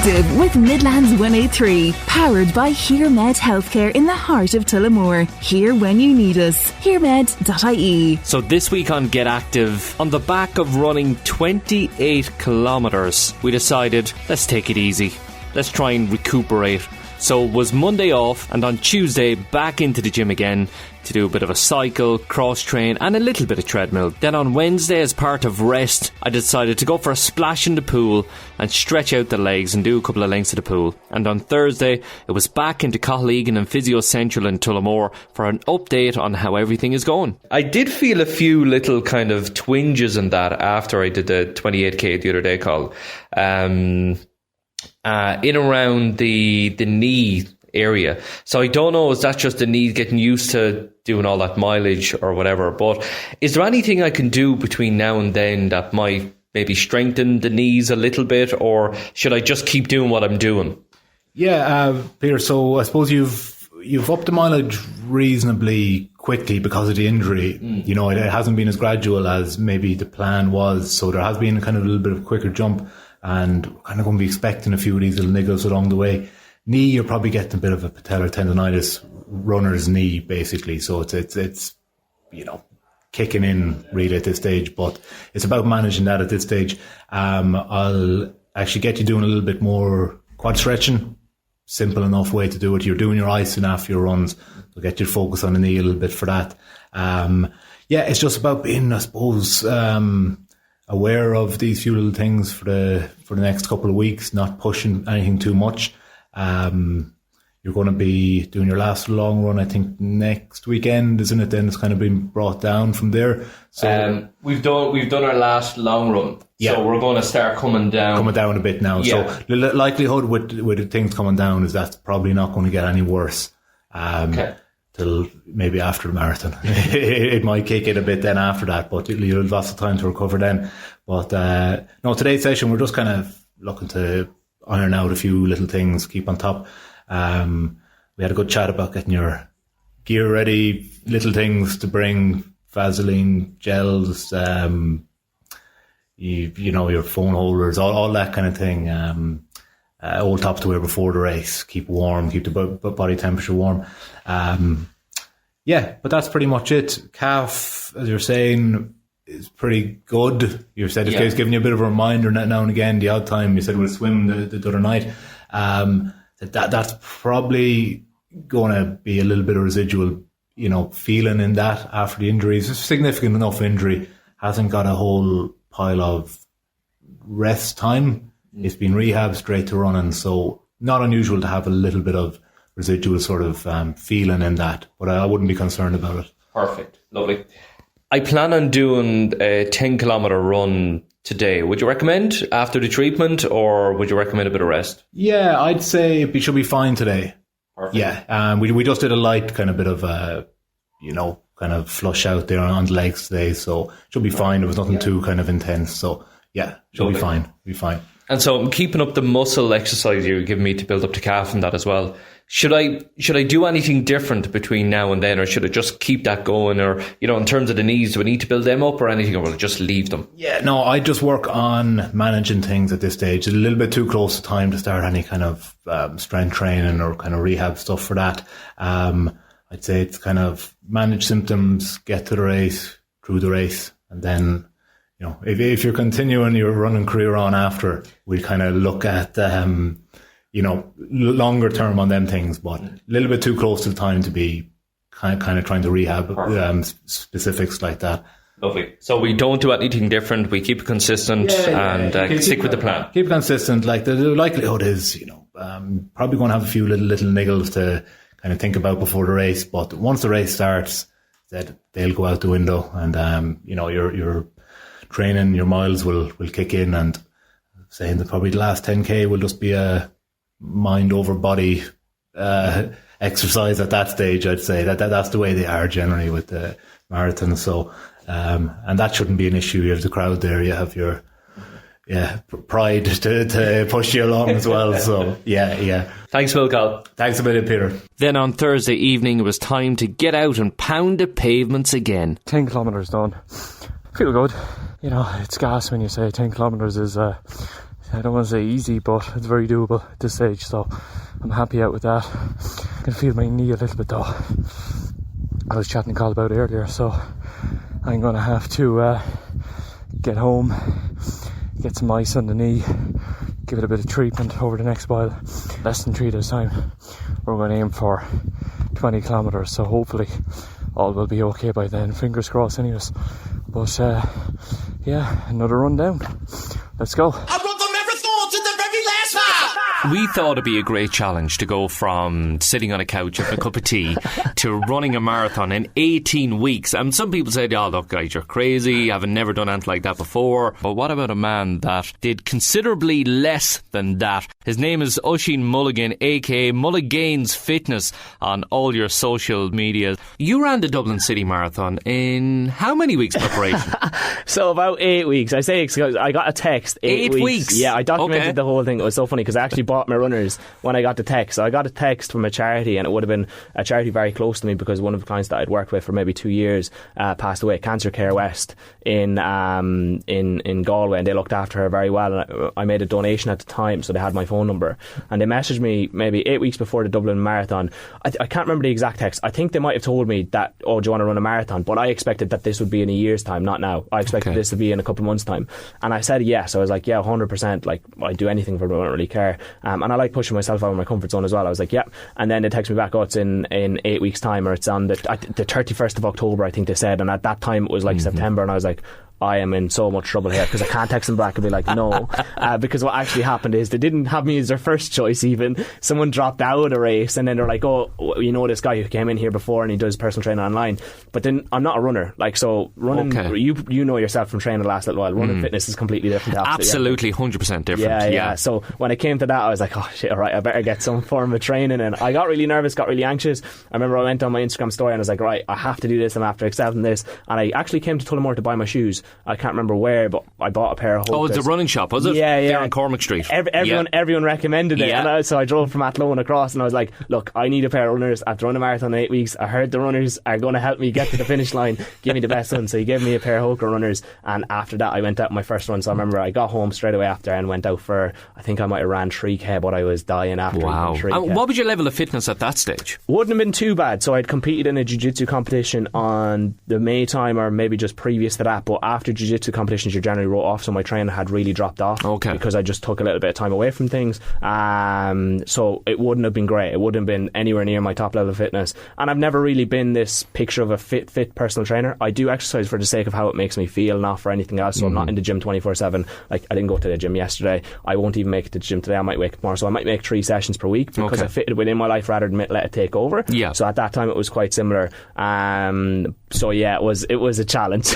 Active with Midlands 183. Powered by HearMed Healthcare in the heart of Tullamore. Here when you need us. HearMed.ie. So this week on Get Active, on the back of running 28 kilometres, we decided, let's take it easy. Let's try and recuperate. So it was Monday off, and on Tuesday back into the gym again to do a bit of a cycle, cross train and a little bit of treadmill. Then on Wednesday, as part of rest, I decided to go for a splash in the pool and stretch out the legs and do a couple of lengths of the pool. And on Thursday, it was back into Cathal Egan and Physio Central in Tullamore for an update on how everything is going. I did feel a few little kind of twinges in that after I did the 28k the other day, Cathal. In around the knee area. So I don't know, is that just the knee getting used to doing all that mileage or whatever? But is there anything I can do between now and then that might maybe strengthen the knees a little bit, or should I just keep doing what I'm doing? Yeah, Peter, so I suppose you've upped the mileage reasonably quickly because of the injury. You know, it hasn't been as gradual as maybe the plan was, so there has been kind of a little bit of a quicker jump, and we're kind of going to be expecting a few of these little niggles along the way. Knee, you're probably getting a bit of a patellar tendonitis, runner's knee, basically. So it's you know, kicking in really at this stage, but it's about managing that at this stage. I'll actually get you doing a little bit more quad stretching. Simple enough way to do it. You're doing your icing after your runs, so get your focus on the knee a little bit for that. Yeah, it's just about being, I suppose, aware of these few little things for the next couple of weeks, not pushing anything too much. You're going to be doing your last long run, I think, next weekend, isn't it? Then it's kind of been brought down from there. So we've done our last long run. Yeah. So we're going to start coming down a bit now. Yeah. So the likelihood with things coming down is that's probably not going to get any worse. Till maybe after the marathon. It might kick in a bit then after that, but you'll have lots of time to recover then. But no, today's session, we're just kind of looking to iron out a few little things, keep on top. We had a good chat about getting your gear ready, little things to bring, Vaseline, gels, you know, your phone holders, all that kind of thing. Old tops to wear before the race, keep warm, keep the body temperature warm. Yeah, but that's pretty much it. Calf, as you're saying, is pretty good. You said it's giving you a bit of a reminder now and again. The odd time you said we'll swim the other night. That's probably going to be a little bit of residual, you know, feeling in that after the injury. It's a significant enough injury. Hasn't got a whole pile of rest time. It's been rehab straight to running, so not unusual to have a little bit of residual sort of feeling in that, but I wouldn't be concerned about it. Perfect. Lovely. I plan on doing a 10 kilometre run today. Would you recommend after the treatment, or would you recommend a bit of rest? Yeah, I'd say it should be fine today. Perfect. Yeah, we just did a light kind of bit of kind of flush out there on the legs today, so it should be fine. There was nothing too kind of intense, so yeah, should be fine. Be fine. And so I'm keeping up the muscle exercise you're giving me to build up the calf and that as well. Should I do anything different between now and then, or should I just keep that going? Or, you know, in terms of the knees, do I need to build them up or anything, or will I just leave them? Yeah, no, I just work on managing things at this stage. It's a little bit too close to time to start any kind of strength training or kind of rehab stuff for that. I'd say it's kind of manage symptoms, get to the race, through the race, and then, you know, if you're continuing your running career on after, we kind of look at, you know, longer term on them things, but a little bit too close to the time to be kind of trying to rehab specifics like that. Lovely. So we don't do anything different. We keep it consistent and stick with the plan. Keep it consistent. Like the likelihood is, you know, probably going to have a few little niggles to kind of think about before the race. But once the race starts, that they'll go out the window, and you know, your training, your miles will kick in, and saying that probably the last 10k will just be a mind over body exercise at that stage. I'd say that's the way they are generally with the marathon. So and that shouldn't be an issue. You have the crowd there, you have your pride to push you along as well. So yeah. Thanks, Cathal. Thanks a million, Peter. Then on Thursday evening, it was time to get out and pound the pavements again. 10 kilometres done. Feel good. You know, it's gas when you say 10 kilometres is I don't want to say easy, but it's very doable at this stage, so I'm happy out with that. I can feel my knee a little bit though. I was chatting to Cathal about it earlier, so I'm going to have to get home, get some ice on the knee, give it a bit of treatment over the next while. Less than 3 days time. We're going to aim for 20 kilometres, so hopefully all will be okay by then. Fingers crossed anyways. But yeah, another run down. Let's go. I run the marathon to the very last mile. We thought it'd be a great challenge to go from sitting on a couch having a cup of tea to running a marathon in 18 weeks. And some people said, oh, look, guys, you're crazy. I've never done anything like that before. But what about a man that did considerably less than that? His name is Oisin Mulligan, a.k.a. Mulligainz Fitness, on all your social media. You ran the Dublin City Marathon in how many weeks preparation? So about 8 weeks. I say because I got a text. 8 weeks? Yeah, I documented Okay. the whole thing. It was so funny because I actually bought my runners when I got the text. So I got a text from a charity, and it would have been a charity very close to me because one of the clients that I'd worked with for maybe 2 years passed away, Cancer Care West in Galway, and they looked after her very well. And I made a donation at the time, so they had my phone number, and they messaged me maybe 8 weeks before the Dublin Marathon. I can't remember the exact text. I think they might have told me that, oh, do you want to run a marathon? But I expected that this would be in a year's time, not now. I expected this to be in a couple of months' time, and I said yes. I was like, yeah, 100%. Like, I'd do anything for it. I don't really care. And I like pushing myself out of my comfort zone as well. I was like, yeah. And then they text me back, oh, it's in 8 weeks' time, or it's on the 31st of October, I think they said. And at that time it was like September, and I was like, I am in so much trouble here, because I can't text them back and be like, no. Because what actually happened is they didn't have me as their first choice even. Someone dropped out of the race, and then they're like, oh, you know this guy who came in here before and he does personal training online. But then I'm not a runner. Like, so running, you know yourself from training the last little while, running fitness is completely different. Absolutely, 100% different. Yeah. So when it came to that, I was like, oh shit, alright, I better get some form of training. And I got really nervous, got really anxious. I remember I went on my Instagram story and I was like, right, I have to do this, I'm after accepting this. And I actually came to Tullamore to buy my shoes. I can't remember where, but I bought a pair of Hokas. Oh, it's a running shop, was it? Yeah. There on Cormac Street. Everyone recommended it. Yeah. And so I drove from Athlone across, and I was like, look, I need a pair of runners. I've run a marathon in 8 weeks. I heard the runners are going to help me get to the finish line. Give me the best one. So he gave me a pair of Hoka runners, and after that I went out on my first run. So I remember I got home straight away after and went out for, I think I might have ran 3k, but I was dying after. Wow. 3K. And what was your level of fitness at that stage? Wouldn't have been too bad. So I'd competed in a jiu-jitsu competition on the May time, or maybe just previous to that, but after jiu-jitsu competitions you're generally wrote off, so my training had really dropped off because I just took a little bit of time away from things. So it wouldn't have been great. It wouldn't have been anywhere near my top level of fitness, and I've never really been this picture of a fit personal trainer. I do exercise for the sake of how it makes me feel, not for anything else. So I'm not in the gym 24/7. Like, I didn't go to the gym yesterday, I won't even make it to the gym today. I might wake up tomorrow, so I might make 3 sessions per week because I fit it within my life rather than let it take over. So at that time it was quite similar. So yeah, it was a challenge.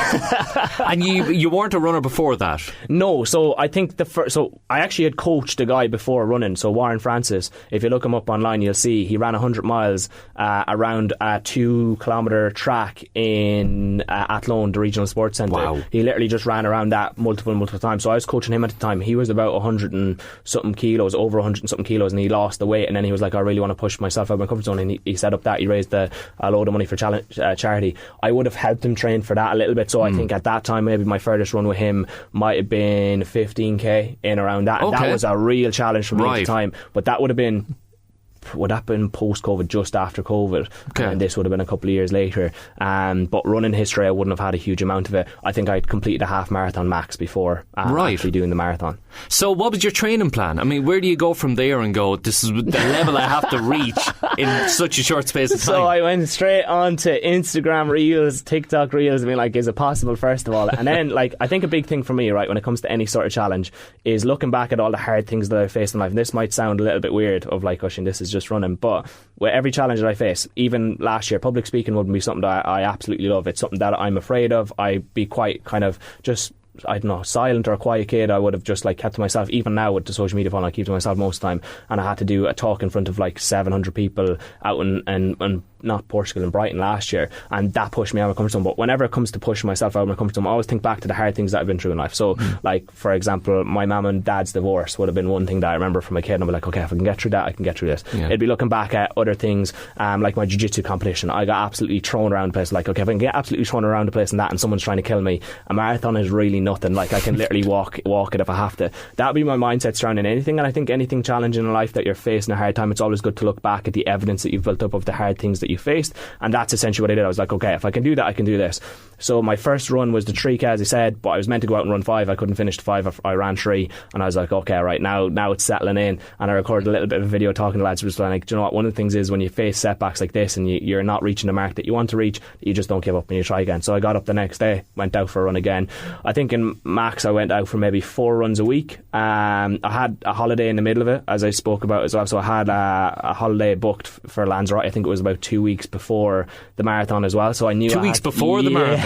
And you weren't a runner before that? No, so I think so I actually had coached a guy before running, so Warren Francis. If you look him up online, you'll see he ran 100 miles around a 2 kilometre track in Athlone, the regional sports centre. Wow. He literally just ran around that multiple times. So I was coaching him at the time. He was about 100 and something kilos, over 100 and something kilos, and he lost the weight, and then he was like, I really want to push myself out of my comfort zone, and he set up that. He raised a load of money for charity. I would have helped him train for that a little bit, so I think at that time maybe my furthest run with him might have been 15k in around that. And that was a real challenge for me at the time, but that would have been post-COVID, just after COVID, and this would have been a couple of years later. But running history, I wouldn't have had a huge amount of it. I think I'd completed a half marathon max before actually doing the marathon. So what was your training plan? I mean, where do you go from there and go, this is the level I have to reach in such a short space of time? So I went straight on to Instagram Reels, TikTok Reels, I mean, like, is it possible, first of all? And then, like, I think a big thing for me, right, when it comes to any sort of challenge, is looking back at all the hard things that I faced in life. And this might sound a little bit weird, of like, Oisin, this is just running, but with every challenge that I face, even last year, public speaking wouldn't be something that I absolutely love. It's something that I'm afraid of. I'd be quite kind of just, I don't know, silent or a quiet kid. I would have just like kept to myself. Even now with the social media phone, I keep to myself most of the time, and I had to do a talk in front of like 700 people out and not Portugal, in Brighton last year, and that pushed me out of my comfort zone. But whenever it comes to pushing myself out of my comfort zone, I always think back to the hard things that I've been through in life. So like, for example, my mum and dad's divorce would have been one thing that I remember from a kid, and I'd be like, okay, if I can get through that, I can get through this. It'd be looking back at other things, like my jiu-jitsu competition. I got absolutely thrown around the place. Like, okay, if I can get absolutely thrown around the place and that, and someone's trying to kill me, a marathon is really nothing. Like, I can literally walk it if I have to. That would be my mindset surrounding anything. And I think anything challenging in life that you're facing a hard time, it's always good to look back at the evidence that you've built up of the hard things that you faced. And that's essentially what I did. I was like, okay, if I can do that, I can do this. So my first run was the 3K, as I said, but I was meant to go out and run 5. I couldn't finish the 5. I ran 3, and I was like, okay, right, now it's settling in. And I recorded a little bit of a video talking to lads who was like, do you know what, one of the things is when you face setbacks like this and you're not reaching the mark that you want to reach, you just don't give up and you try again. So I got up the next day, went out for a run again. I think in max I went out for maybe 4 runs a week. I had a holiday in the middle of it, as I spoke about as well. So I had a holiday booked for Lanzarote. I think it was about 2 weeks before the marathon as well. So I knew 2 weeks before the marathon.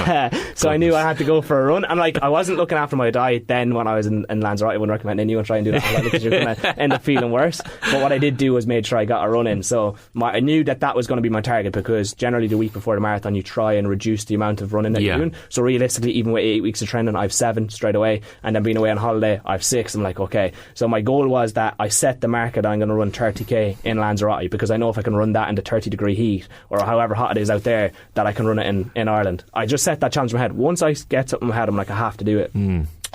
So I knew I had to go for a run. And like, I wasn't looking after my diet then when I was in Lanzarote. I wouldn't recommend anyone try and do that because you're going to end up feeling worse. But what I did do was made sure I got a run in. So I knew that was going to be my target, because generally the week before the marathon you try and reduce the amount of running that you're doing. So realistically, even with 8 weeks of training, I have 7 straight away, and then being away on holiday I have 6. I'm like, okay. So my goal was that I set the market, I'm going to run 30k in Lanzarote, because I know if I can run that in the 30-degree heat, or however hot it is out there, that I can run it in Ireland. I just set that challenge in my head. Once I get something in my head, I'm like, I have to do it.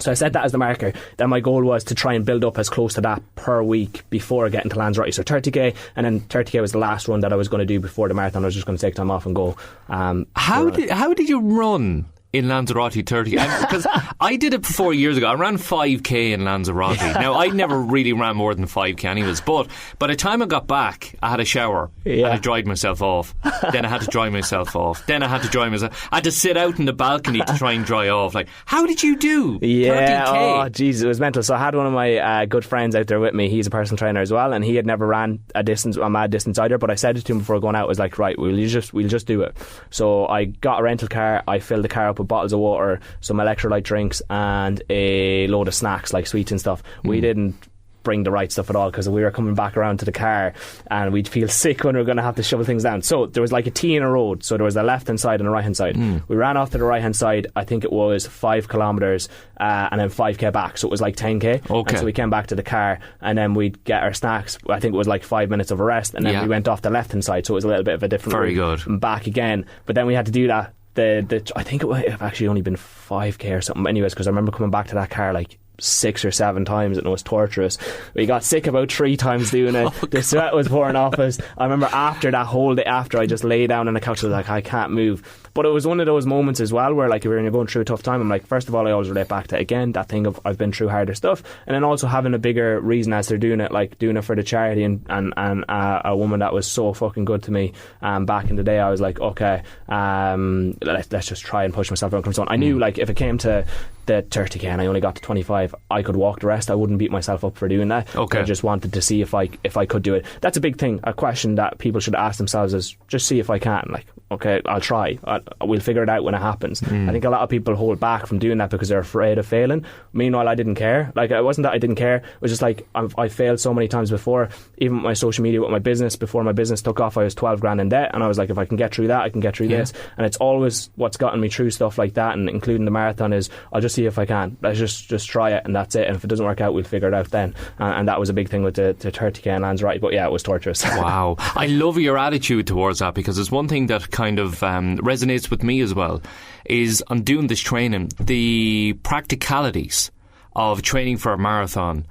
So I set that as the marker. Then my goal was to try and build up as close to that per week before getting to Lanzarote. So 30k, and then 30k was the last run that I was going to do before the marathon. I was just going to take time off and go. How did you run in Lanzarote 30? Because I did it 4 years ago. I ran 5k in Lanzarote. Now, I never really ran more than 5k anyways, but by the time I got back, I had a shower and I dried myself off. Then I had to dry myself off. Then I had to dry myself. I had to sit out in the balcony to try and dry off. Like, how did you do 30k? Oh jeez, it was mental. So I had one of my good friends out there with me. He's a personal trainer as well, and he had never ran a mad distance either, but I said it to him before going out. I was like, right, we'll just do it. So I got a rental car. I filled the car up with bottles of water, some electrolyte drinks, and a load of snacks like sweets and stuff. We didn't bring the right stuff at all, because we were coming back around to the car and we'd feel sick when we were going to have to shovel things down. So there was like a T in a road, so there was a left hand side and a right hand side. We ran off to the right hand side. I think it was 5 kilometres and then 5k back, so it was like 10k. And so we came back to the car, and then we'd get our snacks. I think it was like 5 minutes of a rest, and then we went off the left hand side, so it was a little bit of a different route, and back again. But then we had to do that. I think it would have actually only been 5k or something anyways, because I remember coming back to that car like 6 or 7 times, and it was torturous. We got sick about 3 times doing it. The sweat was pouring off us. I remember after that whole day after, I just lay down on the couch. I was like, I can't move. But it was one of those moments as well where, like, when you're going through a tough time, I'm like, first of all, I always relate back to, again, that thing of I've been through harder stuff, and then also having a bigger reason as they're doing it, like doing it for the charity, and a woman that was so fucking good to me back in the day. I was like, okay, let's just try and push myself out of my comfort zone. I knew, like, if it came to the 30k and I only got to 25, I could walk the rest. I wouldn't beat myself up for doing that. I just wanted to see if I could do it. That's a big thing. A question that people should ask themselves is just see if I can. Like, okay, I'll try. We'll figure it out when it happens. I think a lot of people hold back from doing that because they're afraid of failing. Meanwhile, I didn't care. Like, it wasn't that I didn't care. It was just like I failed so many times before. Even with my social media, with my business, before my business took off, I was 12 grand in debt, and I was like, if I can get through that, I can get through this. And it's always what's gotten me through stuff like that, and including the marathon, is I'll just see if I can. Let's just try it, and that's it. And if it doesn't work out, we'll figure it out then. And that was a big thing with the 30k and Lanzarote. But yeah, it was torturous. Wow. I love your attitude towards that, because it's one thing that kind of resonates with me as well, is on doing this training, the practicalities of training for a marathon.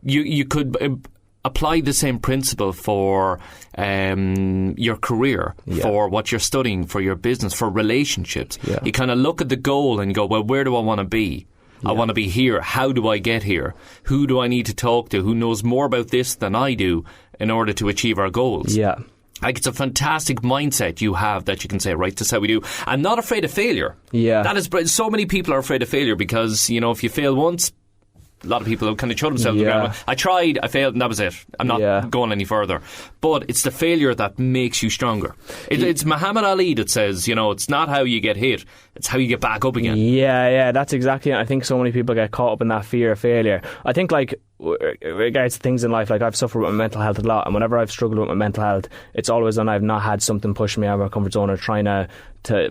You could apply the same principle for your career, for what you're studying, for your business, for relationships. You kind of look at the goal and go, well, where do I want to be? I want to be here. How do I get here? Who do I need to talk to? Who knows more about this than I do in order to achieve our goals? Like, it's a fantastic mindset you have, that you can say, right, this is how we do. I'm not afraid of failure. That is, so many people are afraid of failure because, you know, if you fail once, a lot of people kind of show themselves the ground. I tried, I failed, and that was it. I'm not going any further. But it's the failure that makes you stronger. It's Muhammad Ali that says, you know, it's not how you get hit, it's how you get back up again. That's exactly it. I think so many people get caught up in that fear of failure. I think, like, regards to things in life, like I've suffered with my mental health a lot, and whenever I've struggled with my mental health, it's always when I've not had something pushing me out of my comfort zone or trying to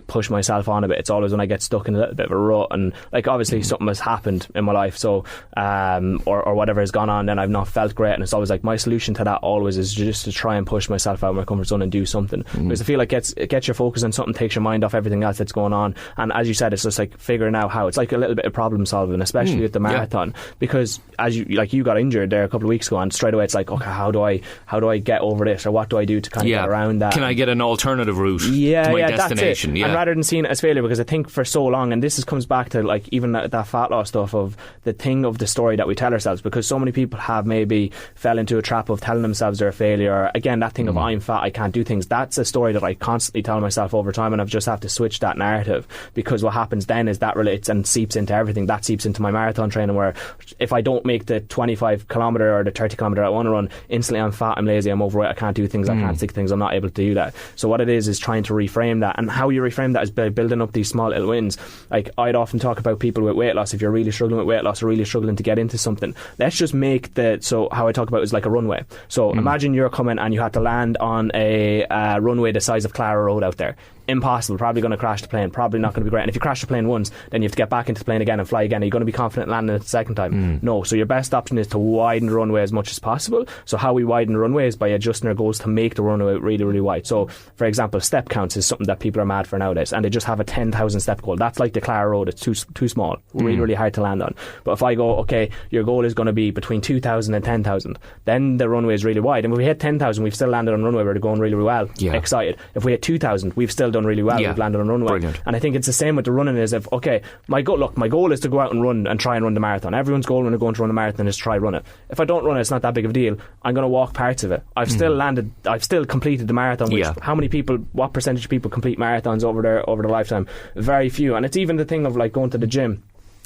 push myself on a bit. It's always when I get stuck in a little bit of a rut, and like obviously something has happened in my life, so or whatever has gone on, then I've not felt great, and it's always like my solution to that always is just to try and push myself out of my comfort zone and do something, because I feel like it gets your focus on something, takes your mind off everything else that's going on, and as you said, it's just like figuring out how. It's like a little bit of problem solving, especially with the marathon, because as you got injured there a couple of weeks ago, and straight away it's like, okay, how do I get over this, or what do I do to kind of get around that? Can I get an alternative route to my destination? That's it. And rather than seeing it as failure, because I think for so long, and this comes back to like even that fat loss stuff, of the thing of the story that we tell ourselves, because so many people have maybe fell into a trap of telling themselves they're a failure, or again that thing of I'm fat, I can't do things. That's a story that I constantly tell myself over time, and I've just have to switch that narrative, because what happens then is that relates and seeps into everything. That seeps into my marathon training, where if I don't make the 25 kilometre or the 30 kilometre I want to run, instantly I'm fat, I'm lazy, I'm overweight, I can't do things, I can't stick things, I'm not able to do that. So what it is trying to reframe that, and how you reframe that is by building up these small little wins. Like I'd often talk about people with weight loss. If you're really struggling with weight loss or really struggling to get into something, let's just make so how I talk about it is like a runway. So imagine you're coming and you had to land on a runway the size of Clara Road out there. Impossible, probably going to crash the plane, probably not going to be great, and if you crash the plane once, then you have to get back into the plane again and fly again. Are you going to be confident landing it the second time? No. So your best option is to widen the runway as much as possible. So how we widen the runway is by adjusting our goals to make the runway really, really wide. So for example, step counts is something that people are mad for nowadays, and they just have a 10,000 step goal. That's like the Clara Road, it's too small, really, really hard to land on. But if I go, okay, your goal is going to be between 2,000 and 10,000, then the runway is really wide, and if we hit 10,000, we've still landed on a runway where they're going really, really well, excited. If we hit 2,000, we've still done really well, we've landed on runway. Brilliant. And I think it's the same with the running, is if, okay, my goal is to go out and run and try and run the marathon. Everyone's goal when they're going to run a marathon is to try run it. If I don't run it, it's not that big of a deal. I'm going to walk parts of it. I've still completed the marathon, which how many people, what percentage of people complete marathons over their lifetime? Very few. And it's even the thing of like going to the gym.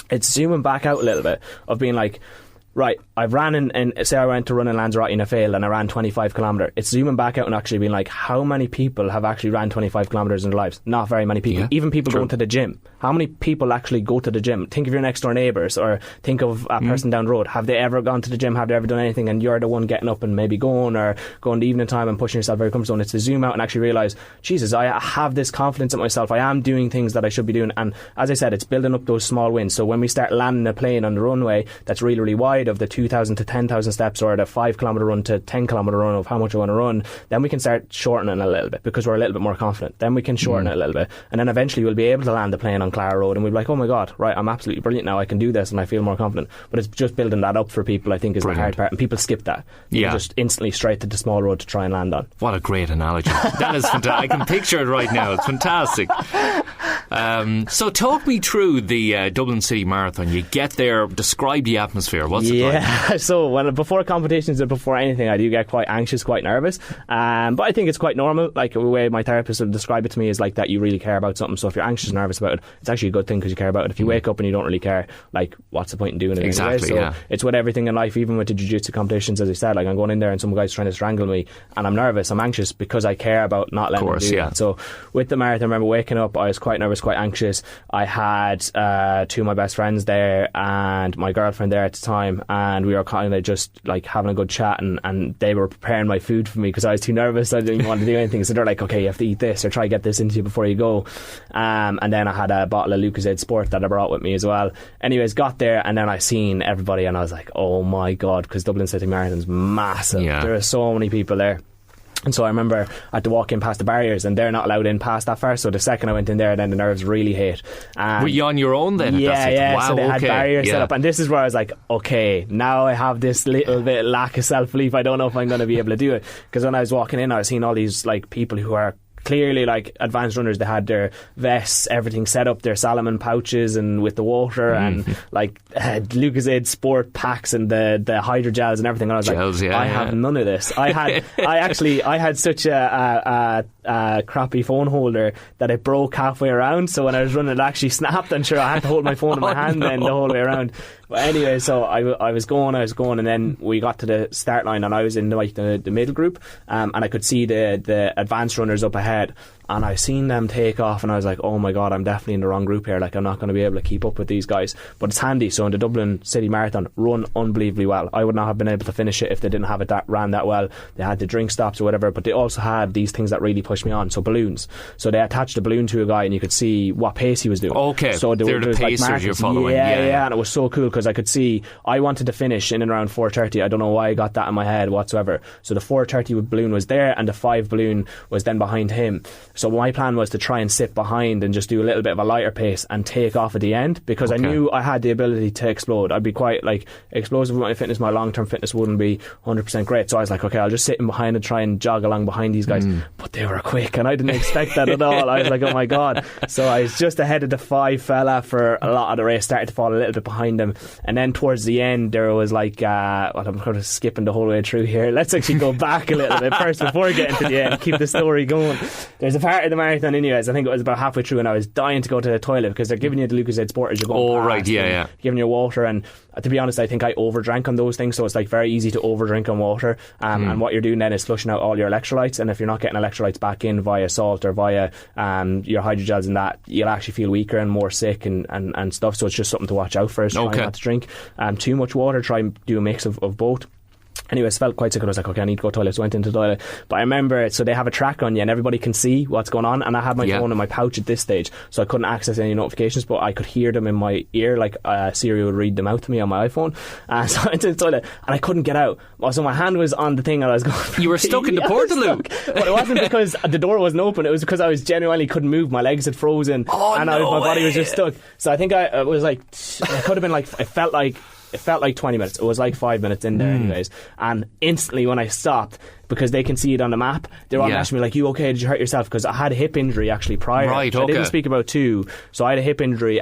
It's zooming back out a little bit of being like, right, I've ran in say I went to run in Lanzarote and I failed and I ran 25 kilometre. It's zooming back out and actually being like, how many people have actually ran 25 kilometres in their lives? Not very many people. Even people going to the gym. How many people actually go to the gym? Think of your next door neighbours, or think of a person down the road. Have they ever gone to the gym? Have they ever done anything? And you're the one getting up and maybe going, or going the evening time and pushing yourself very comfort zone. It's to zoom out and actually realise, Jesus, I have this confidence in myself. I am doing things that I should be doing. And as I said, it's building up those small wins. So when we start landing a plane on the runway that's really, really wide, of the 2,000 to 10,000 steps, or the 5 kilometre run to 10 kilometre run of how much I want to run, then we can start shortening it a little bit, because we're a little bit more confident. Then we can shorten it a little bit, and then eventually we'll be able to land the plane on Clara Road and we'll be like, oh my god, right, I'm absolutely brilliant now, I can do this, and I feel more confident. But it's just building that up for people, I think, is the hard part, and people skip that. They just instantly straight to the small road to try and land on. What a great analogy. That is fantastic. I can picture it right now. It's fantastic. So talk me through the Dublin City Marathon. You get there, describe the atmosphere. What's it like? So before competitions and before anything, I do get quite anxious, quite nervous, but I think it's quite normal. Like the way my therapist would describe it to me is like that you really care about something. So if you're anxious and nervous about it, it's actually a good thing, because you care about it. If you wake up and you don't really care, like what's the point in doing it? Exactly. Anyway? So it's with everything in life, even with the jiu-jitsu competitions, as I said, like I'm going in there and some guy's trying to strangle me and I'm nervous, I'm anxious, because I care about not letting him do it. So with the marathon, I remember waking up, I was quite nervous, quite anxious. I had two of my best friends there and my girlfriend there at the time, and we were kind of just like having a good chat, and they were preparing my food for me because I was too nervous. I didn't want to do anything, so they're like, okay, you have to eat this or try to get this into you before you go. And then I had a bottle of Lucozade Sport that I brought with me as well. Anyways, got there and then I seen everybody and I was like, oh my god, because Dublin City Marathon's massive. There are so many people there. And so I remember I had to walk in past the barriers, and they're not allowed in past that far. So the second I went in there, then the nerves really hit. Were you on your own then? Yeah. Wow, so they had barriers set up, and this is where I was like, okay, now I have this little bit lack of self-belief. I don't know if I'm going to be able to do it, because when I was walking in, I was seeing all these like people who are clearly like advanced runners. They had their vests, everything set up, their Salomon pouches and with the water and like Lucozade Sport packs and the hydrogels and everything. And I was like, I have none of this. I had such a crappy phone holder that it broke halfway around, so when I was running it actually snapped, and sure I had to hold my phone in my hand then the whole way around. But anyway, so I was going, and then we got to the start line, and I was in like the middle group, and I could see the advanced runners up ahead. and I seen them take off, and I was like, oh my god, I'm definitely in the wrong group here. Like, I'm not going to be able to keep up with these guys. But it's handy. So in the Dublin City Marathon, run unbelievably well. I would not have been able to finish it if they didn't have it that ran that well. They had the drink stops or whatever, but they also had these things that really pushed me on. So balloons. So they attached a balloon to a guy, and you could see what pace he was doing. Okay, so they're the pacers you're following. Yeah, and it was so cool because I could see I wanted to finish in and around 4:30. I don't know why I got that in my head whatsoever. So the 4:30 balloon was there, and the 5 balloon was then behind him. So my plan was to try and sit behind and just do a little bit of a lighter pace and take off at the end, because I knew I had the ability to explode. I'd be quite like explosive with my fitness. My long-term fitness wouldn't be 100% great, so I was like, okay, I'll just sit in behind and try and jog along behind these guys. But they were quick, and I didn't expect that at all. I was like, oh my god. So I was just ahead of the 5 fella for a lot of the race, started to fall a little bit behind him, and then towards the end there was like I'm kind of skipping the whole way through here. Let's actually go back a little bit first before getting to the end, keep the story going. There's a part of the marathon anyways, I think it was about halfway through, and I was dying to go to the toilet because they're giving you the Lucozade Sport as you're going past, giving you water, and to be honest, I think I overdrank on those things, so it's like very easy to overdrink on water, and what you're doing then is flushing out all your electrolytes, and if you're not getting electrolytes back in via salt or via your hydrogels and that, you'll actually feel weaker and more sick and stuff. So it's just something to watch out for, is try not to drink too much water, try and do a mix of both. Anyways, felt quite sick, and I was like, okay, I need to go to the toilet. So I went into the toilet, but I remember, so they have a track on you and everybody can see what's going on, and I had my phone in my pouch at this stage, so I couldn't access any notifications, but I could hear them in my ear, like Siri would read them out to me on my iPhone. So I went to the toilet and I couldn't get out, so my hand was on the thing and I was going, you were stuck in the Portaloo. But it wasn't because the door wasn't open, it was because I was genuinely couldn't move. My legs had frozen, my body was just stuck. So I think it was like, it could have been like, it felt like 20 minutes. It was like 5 minutes in there anyways. And instantly when I stopped, because they can see it on the map, they were all asking me like, you okay, did you hurt yourself? Because I had a hip injury actually prior. Right, okay. I didn't speak about too. So I had a hip injury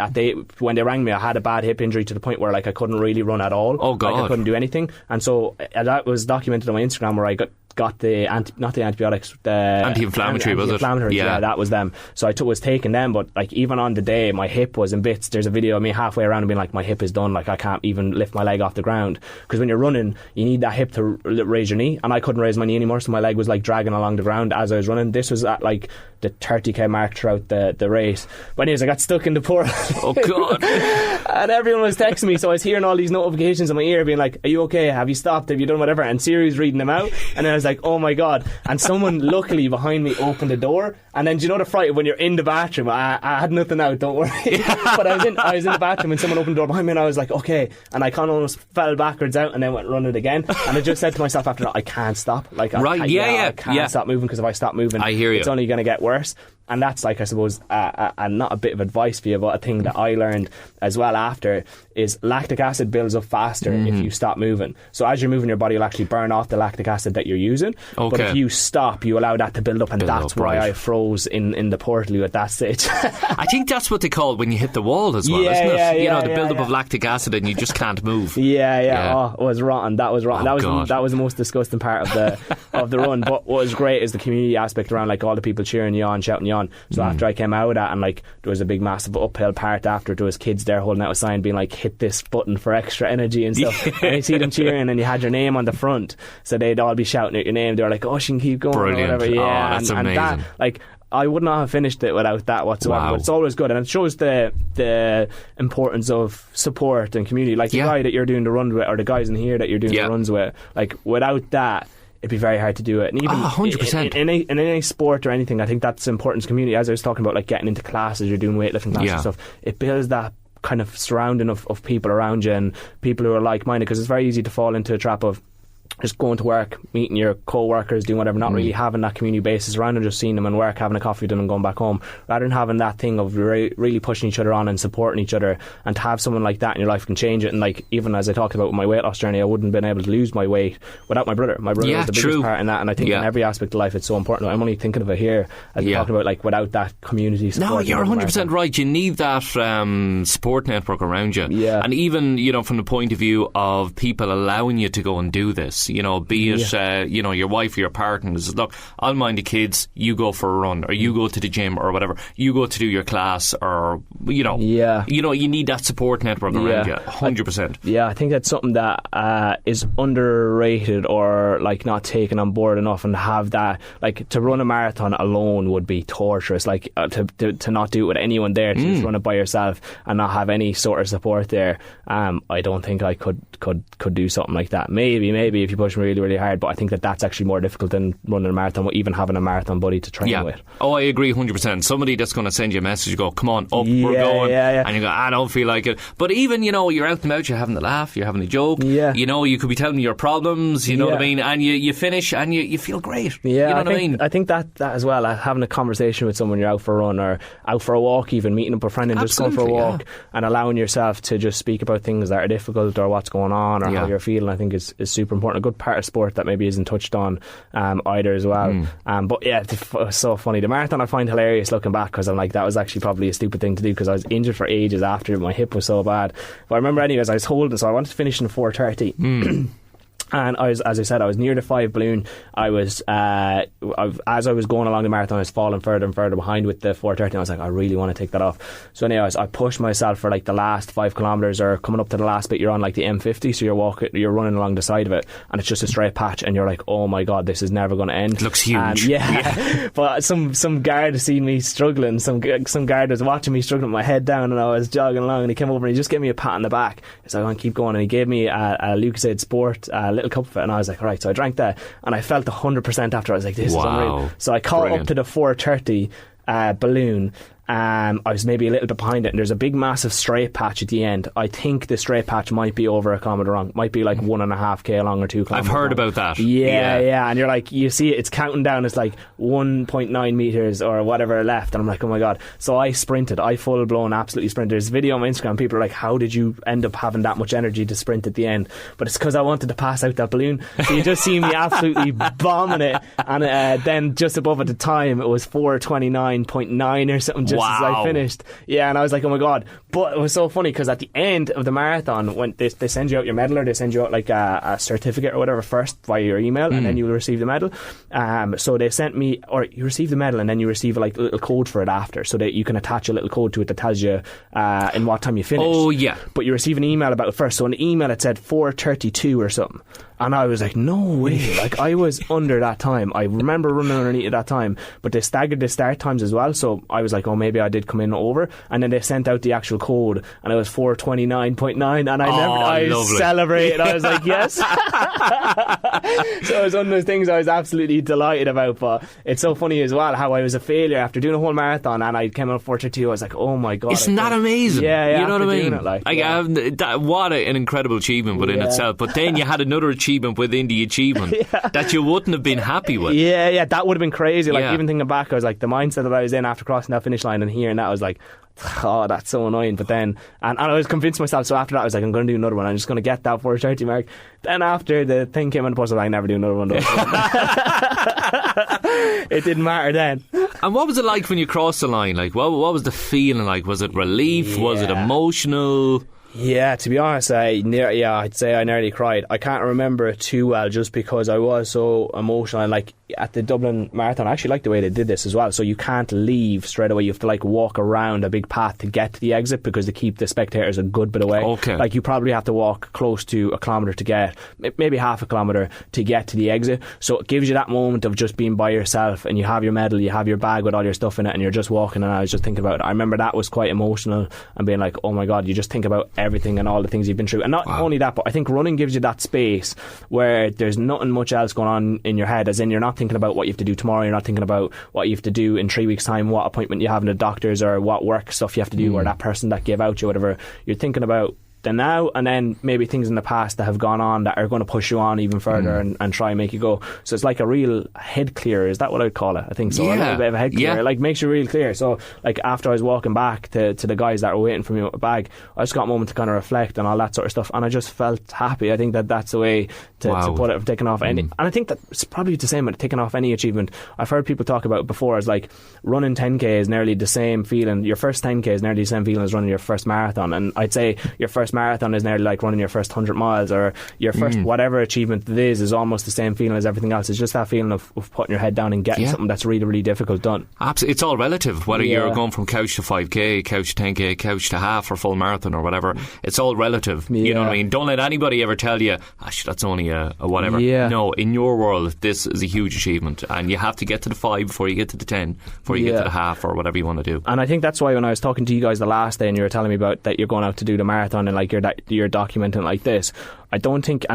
when they rang me. I had a bad hip injury to the point where like I couldn't really run at all. Oh god. Like I couldn't do anything. And so that was documented on my Instagram, where I got the not the antibiotics, the anti-inflammatory, was it? Yeah, that was them. So I was taking them, but like even on the day my hip was in bits. There's a video of me halfway around and being like, my hip is done, like I can't even lift my leg off the ground, because when you're running you need that hip to raise your knee, and I couldn't raise my knee anymore, so my leg was like dragging along the ground as I was running. This was at like the 30k mark throughout the race. But anyways, I got stuck in the portal. Oh god. And everyone was texting me, so I was hearing all these notifications in my ear being like, are you okay, have you stopped, have you done whatever, and Siri's reading them out, and then I was like, oh my god. And someone luckily behind me opened the door, and then do you know the fright when you're in the bathroom? I had nothing out, don't worry. But I was in the bathroom and someone opened the door behind me, and I was like, okay, and I kind of almost fell backwards out and then went running again, and I just said to myself after that, I can't stop, like I can't stop moving, because if I stop moving, I hear you, it's only going to get worse. And that's like, I suppose, not a bit of advice for you, but a thing that I learned as well after is lactic acid builds up faster if you stop moving. So as you're moving, your body will actually burn off the lactic acid that you're using. Okay. But if you stop, you allow that to build up, and that's why I froze in the Portaloo at that stage. I think that's what they call it when you hit the wall as well, isn't it? You know, the build up of lactic acid and you just can't move. Yeah. Oh, it was rotten. That was rotten. That was the most disgusting part of the run. But what was great is the community aspect around, like all the people cheering you on, shouting you on. So after I came out of that, and like there was a big massive uphill part after, there was kids there holding out a sign being like, hit this button for extra energy and stuff. And you see them cheering, and you had your name on the front, so they'd all be shouting out your name. They were like, oh, she can keep going. Brilliant. Or whatever. Yeah, that's amazing. And that, like, I would not have finished it without that whatsoever. But it's always good, and it shows the importance of support and community. Like the guy that you're doing the run with, or the guys in here that you're doing the runs with, like without that, it'd be very hard to do it. And even 100%. In any sport or anything, I think that's important to community. As I was talking about, like getting into classes, you're doing weightlifting classes and stuff, it builds that kind of surrounding of people around you and people who are like-minded, because it's very easy to fall into a trap of just going to work, meeting your co-workers, doing whatever, not really having that community basis around, and just seeing them in work, having a coffee with them and going back home, rather than having that thing of really pushing each other on and supporting each other. And to have someone like that in your life can change it. And like, even as I talked about with my weight loss journey, I wouldn't have been able to lose my weight without my brother. My brother was the biggest part in that, and I think in every aspect of life it's so important. I'm only thinking of it here as we're talking about, like, without that community support. No, you're 100% right. You need that support network around you. And even, you know, from the point of view of people allowing you to go and do this, kids, be it your wife or your partner, says, look, I'll mind the kids, you go for a run, or you go to the gym or whatever, you go to do your class, or you need that support network around you. 100%. I think that's something that is underrated, or like not taken on board enough, and have that, like, to run a marathon alone would be torturous, like to not do it with anyone there, to just run it by yourself and not have any sort of support there. I don't think I could do something like that. Maybe if you push me really, really hard, but I think that's actually more difficult than running a marathon, even having a marathon buddy to train with. Oh, I agree 100%. Somebody that's going to send you a message, go, come on, up, we're going, and you go, I don't feel like it. But even, you're out and about, you're having a laugh, you're having a joke, you could be telling me your problems, you know what I mean, and you finish and you feel great. You know what I mean? I think that as well, having a conversation with someone, you're out for a run or out for a walk, even meeting up a friend and just going for a walk, and allowing yourself to just speak about things that are difficult or what's going on or how you're feeling, I think is super important. A good part of sport that maybe isn't touched on either as well. But it's so funny. The marathon I find hilarious looking back, because I'm like, that was actually probably a stupid thing to do, because I was injured for ages after. My hip was so bad. But I remember anyways, I was holding, so I wanted to finish in 4:30. And I was, as I said, I was near the 5 balloon. I was, as I was going along the marathon, I was falling further and further behind with the 4:30. And I was like, I really want to take that off. So anyways, I pushed myself for like the last 5 kilometres, or coming up to the last bit. You're on like the M50, so you're running along the side of it, and it's just a straight patch, and you're like, oh my god, this is never going to end. It looks huge. But some guard has seen me struggling. Some guard was watching me struggling with my head down, and I was jogging along, and he came over and he just gave me a pat on the back. He's like, I want to keep going, and he gave me a Lucozade Sport little cup of it, and I was like, alright, so I drank that, and I felt 100% after. I was like, this is unreal. So I caught up to the 4:30 balloon. I was maybe a little bit behind it, and there's a big massive straight patch at the end. I think the straight patch might be over a kilometre long, might be like 1.5k long or 2 kilometres. I've heard long. about that. Yeah, and you're like, you see it's counting down, it's like 1.9 metres or whatever left, and I'm like, oh my god. So I sprinted, I full blown absolutely sprinted. There's a video on my Instagram, people are like, how did you end up having that much energy to sprint at the end? But it's because I wanted to pass out that balloon. So you just see me absolutely bombing it, and then just above at the time it was 4:29.9 or something, just as I finished. Yeah, and I was like, oh my god. But it was so funny, because at the end of the marathon, when they send you out your medal, or they send you out like a certificate or whatever first via your email, and then you will receive the medal. So they sent me, or you receive the medal and then you receive like a little code for it after, so that you can attach a little code to it that tells you in what time you finished. Oh yeah. But you receive an email about it first. So in the email it said 4:32 or something, and I was like, no way. Like, I was under that time. I remember running underneath at that time, but they staggered the start times as well, so I was like, oh, maybe I did come in over. And then they sent out the actual code, and it was 4:29.9, and I celebrated. I was like, yes. So it was one of those things I was absolutely delighted about. But it's so funny as well how I was a failure after doing a whole marathon, and I came out 4:32. I was like, oh my god, isn't that amazing? Yeah, you know what I mean? It, what an incredible achievement within itself. But then you had another achievement within the achievement that you wouldn't have been happy with. Yeah, that would have been crazy. Like, even thinking back, I was like, the mindset that I was in after crossing that finish line and hearing that, I was like, oh, that's so annoying. But then, and I was convinced myself, so after that I was like, I'm going to do another one, I'm just going to get that 4:30 mark. Then after the thing came on the post, I was like, I never do another one. It didn't matter then. And what was it like when you crossed the line? Like, what was the feeling like? Was it relief? Was it emotional? Yeah, to be honest, I'd say I nearly cried. I can't remember it too well, just because I was so emotional. And like at the Dublin Marathon, I actually like the way they did this as well. So you can't leave straight away. You have to like walk around a big path to get to the exit, because they keep the spectators a good bit away. Okay. Like, you probably have to walk close to a kilometre to get, maybe half a kilometre to get to the exit. So it gives you that moment of just being by yourself, and you have your medal, you have your bag with all your stuff in it, and you're just walking. And I was just thinking about it. I remember that was quite emotional, and being like, oh my god, you just think about everything and all the things you've been through. And not only that, but I think running gives you that space where there's nothing much else going on in your head, as in you're not thinking about what you have to do tomorrow, you're not thinking about what you have to do in 3 weeks time, what appointment you have in the doctors, or what work stuff you have to do, or that person that gave out you, whatever. You're thinking about the now, and then maybe things in the past that have gone on that are going to push you on even further and try and make you go. So it's like a real head clear. Is that what I'd call it? I think so. A little bit of a head clear. It like makes you real clear. So like after I was walking back to the guys that were waiting for me with a bag, I just got a moment to kind of reflect and all that sort of stuff, and I just felt happy. I think that's the way to put it, of taking off any. And I think that it's probably the same with taking off any achievement. I've heard people talk about it before as like running 10k is nearly the same feeling. Your first 10k is nearly the same feeling as running your first marathon. And I'd say your first first marathon is nearly like running your first 100 miles, or your first whatever achievement it is almost the same feeling as everything else. It's just that feeling of putting your head down and getting something that's really, really difficult done. Absolutely. It's all relative, whether you're going from couch to 5k, couch to 10k, couch to half or full marathon or whatever. It's all relative. You know what I mean? Don't let anybody ever tell you, that's only a whatever. No, in your world this is a huge achievement, and you have to get to the 5 before you get to the 10, before you get to the half or whatever you want to do. And I think that's why when I was talking to you guys the last day and you were telling me about that you're going out to do the marathon and like you're documenting like this, I don't think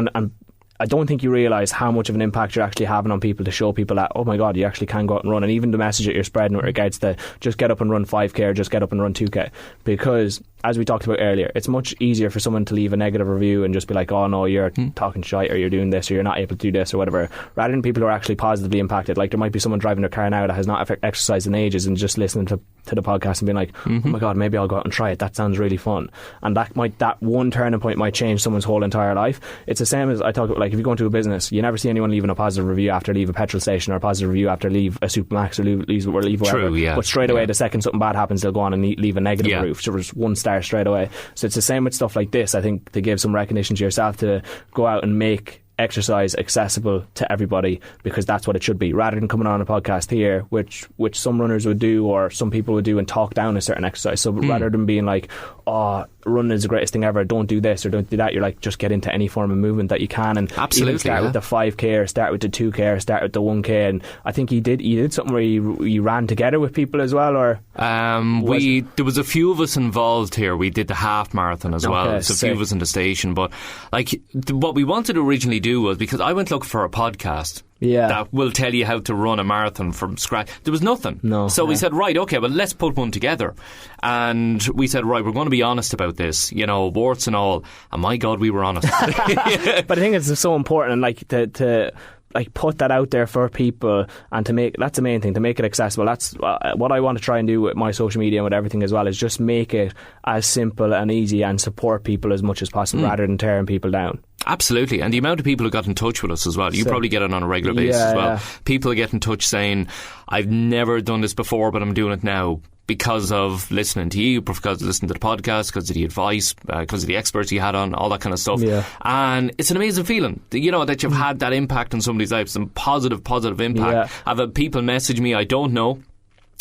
I don't think you realise how much of an impact you're actually having on people, to show people that, oh my God, you actually can go out and run. And even the message that you're spreading with regards to just get up and run 5k or just get up and run 2k, because as we talked about earlier, it's much easier for someone to leave a negative review and just be like, oh no, you're talking shite, or you're doing this, or you're not able to do this or whatever, rather than people who are actually positively impacted. Like there might be someone driving their car now that has not exercised in ages and just listening to the podcast and being like, oh my God, maybe I'll go out and try it, that sounds really fun. And that one turning point might change someone's whole entire life. It's the same as I talk about, like if you go into a business, you never see anyone leaving a positive review after leave a petrol station, or a positive review after leave a Supermax, or leave whatever. True, yeah. But straight away, the second something bad happens, they'll go on and leave a negative review. So there's 1 star straight away. So it's the same with stuff like this. I think to give some recognition to yourself, to go out and make exercise accessible to everybody, because that's what it should be, rather than coming on a podcast here, which some runners would do, or some people would do, and talk down a certain exercise. So rather than being like, oh, running is the greatest thing ever, don't do this or don't do that, you're like, just get into any form of movement that you can, and even start with the 5k or start with the 2k or start with the 1k. And I think he did something where you ran together with people as well, or there was a few of us involved here. We did the half marathon as well. There's a few of us in the station, but like what we wanted to originally do was, because I went looking for a podcast that will tell you how to run a marathon from scratch. There was nothing. So we said, right, okay, well, let's put one together. And we said, right, we're going to be honest about this, warts and all. And my God, we were honest. But I think it's so important, and like to like put that out there for people, and to make, that's the main thing, to make it accessible. That's what I want to try and do with my social media and with everything as well, is just make it as simple and easy and support people as much as possible, rather than tearing people down. Absolutely. And the amount of people who got in touch with us as well, you probably get it on a regular basis as well. People get in touch saying, I've never done this before, but I'm doing it now because of listening to you, because of listening to the podcast, because of the advice, because of the experts you had on, all that kind of stuff. And it's an amazing feeling, that you've had that impact on somebody's life, some positive impact. I've had people message me, I don't know,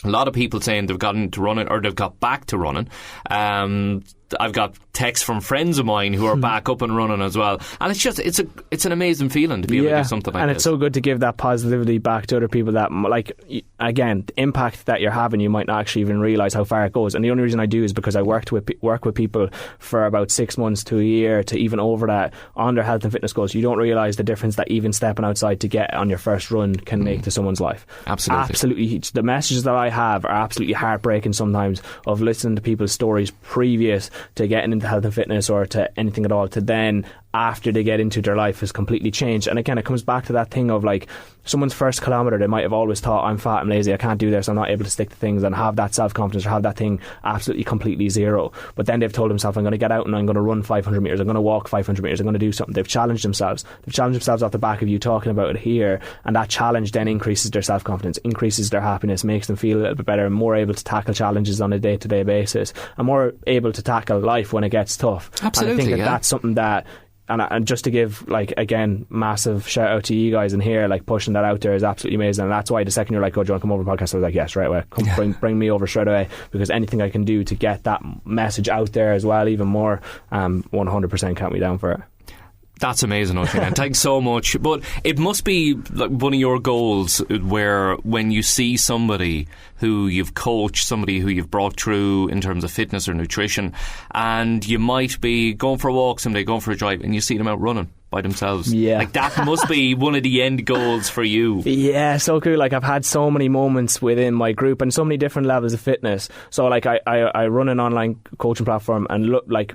a lot of people saying they've gotten into running, or they've got back to running. I've got texts from friends of mine who are back up and running as well, and it's an amazing feeling to be able to do something like this. And it's so good to give that positivity back to other people, that, like, again, the impact that you're having, you might not actually even realise how far it goes. And the only reason I do is because I work with people for about 6 months to a year, to even over that, on their health and fitness goals. You don't realise the difference that even stepping outside to get on your first run can make to someone's life. Absolutely. The messages that I have are absolutely heartbreaking sometimes, of listening to people's stories previous to getting into health and fitness, or to anything at all, to then after they get into their life has completely changed. And again, it comes back to that thing of like, someone's first kilometre, they might have always thought, I'm fat, I'm lazy, I can't do this, I'm not able to stick to things, and have that self-confidence, or have that thing absolutely completely zero. But then they've told themselves, I'm going to get out and I'm going to run 500 metres, I'm going to walk 500 metres, I'm going to do something. They've challenged themselves off the back of you talking about it here, and that challenge then increases their self-confidence, increases their happiness, makes them feel a little bit better, and more able to tackle challenges on a day-to-day basis, and more able to tackle life when it gets tough. Absolutely. And I think that's something that, and just to give, like, again, massive shout out to you guys in here, like, pushing that out there is absolutely amazing. And that's why the second you're like, oh, do you want to come over and podcast, I was like, yes, right away, bring me over straight away, because anything I can do to get that message out there as well, even more, 100% count me down for it. That's amazing, Oisin. Thanks so much. But it must be like one of your goals, where when you see somebody who you've coached, somebody who you've brought through in terms of fitness or nutrition, and you might be going for a walk someday, going for a drive, and you see them out running by themselves. Like, that must be one of the end goals for you. Yeah, so cool. Like, I've had so many moments within my group and so many different levels of fitness. So like, I run an online coaching platform, and look, like,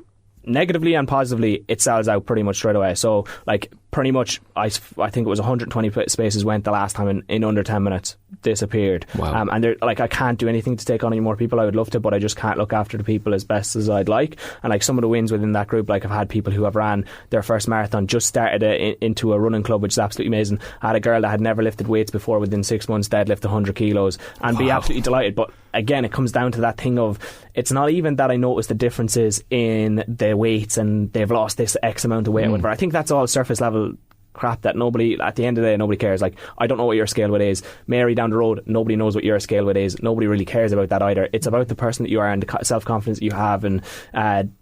negatively and positively, it sells out pretty much straight away. So like, pretty much, I think it was 120 spaces went the last time, in under 10 minutes disappeared. Wow. And like, I can't do anything to take on any more people. I would love to, but I just can't look after the people as best as I'd like. And like, some of the wins within that group, like, I've had people who have ran their first marathon, just started into a running club, which is absolutely amazing. I had a girl that had never lifted weights before, within 6 months deadlift 100 kilos and be absolutely delighted. But again, it comes down to that thing of, it's not even that I notice the differences in the weights and they've lost this X amount of weight or whatever. I think that's all surface level crap that nobody, at the end of the day, nobody cares. Like, I don't know what your scale weight is. Mary down the road, nobody knows what your scale weight is. Nobody really cares about that either. It's about the person that you are and the self-confidence that you have, and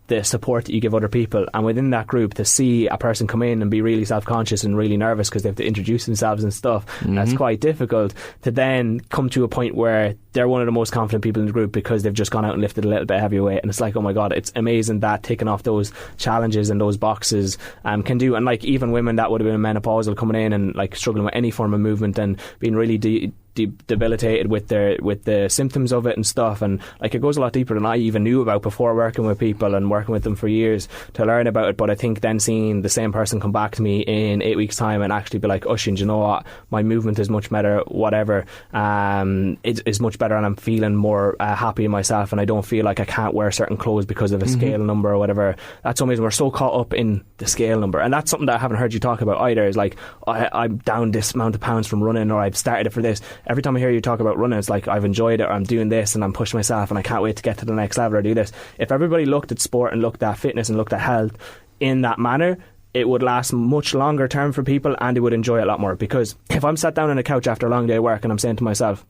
the support that you give other people. And within that group, to see a person come in and be really self-conscious and really nervous because they have to introduce themselves and stuff, that's quite difficult. To then come to a point where they're one of the most confident people in the group because they've just gone out and lifted a little bit heavier weight, and it's like, oh my god, it's amazing that ticking off those challenges and those boxes can do. And like, even women that would have been menopausal coming in and like struggling with any form of movement and being really debilitated with the symptoms of it and stuff, and like, it goes a lot deeper than I even knew about before working with people and working with them for years to learn about it. But I think then seeing the same person come back to me in 8 weeks time and actually be like, Oisin, do you know what, my movement is much better, whatever, it's much better, and I'm feeling more happy in myself, and I don't feel like I can't wear certain clothes because of a scale number or whatever. That's amazing. We're so caught up in the scale number, and that's something that I haven't heard you talk about either, is like, I'm down this amount of pounds from running, or I've started it for this. Every time I hear you talk about running, it's like, I've enjoyed it, or I'm doing this and I'm pushing myself and I can't wait to get to the next level or do this. If everybody looked at sport and looked at fitness and looked at health in that manner, it would last much longer term for people, and they would enjoy it a lot more. Because if I'm sat down on a couch after a long day of work and I'm saying to myself,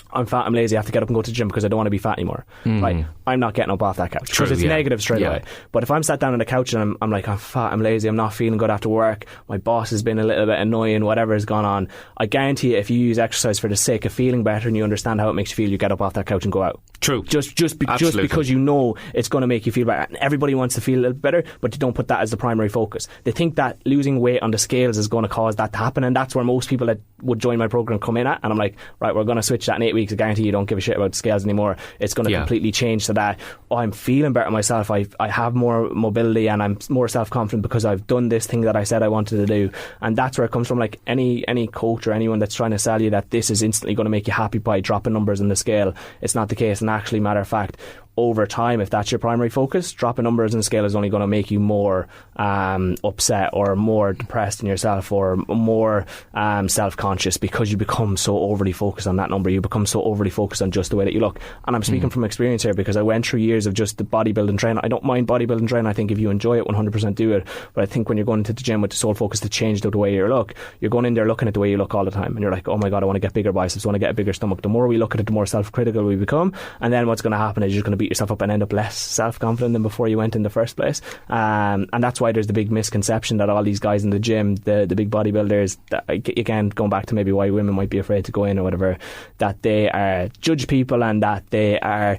I'm fat, I'm lazy, I have to get up and go to the gym because I don't want to be fat anymore, right? I'm not getting up off that couch because it's negative straight away. But if I'm sat down on the couch and I'm like, I'm fat, I'm lazy, I'm not feeling good after work, my boss has been a little bit annoying, whatever has gone on, I guarantee you, if you use exercise for the sake of feeling better and you understand how it makes you feel, you get up off that couch and go out. True. Just because you know it's going to make you feel better. And everybody wants to feel a little better, but you don't put that as the primary focus. They think that losing weight on the scales is going to cause that to happen, and that's where most people that would join my program come in at. And I'm like, right, we're going to switch that in 8 weeks. I guarantee you don't give a shit about the scales anymore. It's going to completely change to that, I'm feeling better myself, I have more mobility and I'm more self-confident because I've done this thing that I said I wanted to do. And that's where it comes from. Like, any coach or anyone that's trying to sell you that this is instantly going to make you happy by dropping numbers in the scale, it's not the case. And actually, matter of fact, over time, if that's your primary focus, dropping numbers in the scale is only going to make you more upset or more depressed in yourself or more self-conscious, because you become so overly focused on that number. You become so overly focused on just the way that you look. And I'm speaking from experience here, because I went through years of just the bodybuilding training. I don't mind bodybuilding training. I think if you enjoy it, 100% do it. But I think when you're going into the gym with the sole focus to change the way you look, you're going in there looking at the way you look all the time, and you're like, oh my god, I want to get bigger biceps, I want to get a bigger stomach. The more we look at it, the more self-critical we become, and then what's going to happen is you're going to beat yourself up and end up less self-confident than before you went in the first place. And that's why there's the big misconception that all these guys in the gym, the big bodybuilders, that, again, going back to maybe why women might be afraid to go in or whatever, that they are judge people and that they are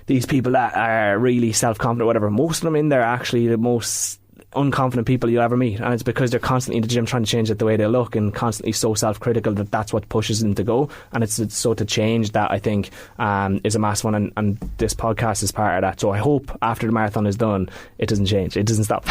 these people that are really self-confident or whatever. Most of them in there are actually the most unconfident people you'll ever meet, and it's because they're constantly in the gym trying to change it the way they look and constantly so self-critical that that's what pushes them to go. And it's so to change that, I think, is a massive one, and this podcast is part of that. So I hope after the marathon is done, it doesn't change, it doesn't stop.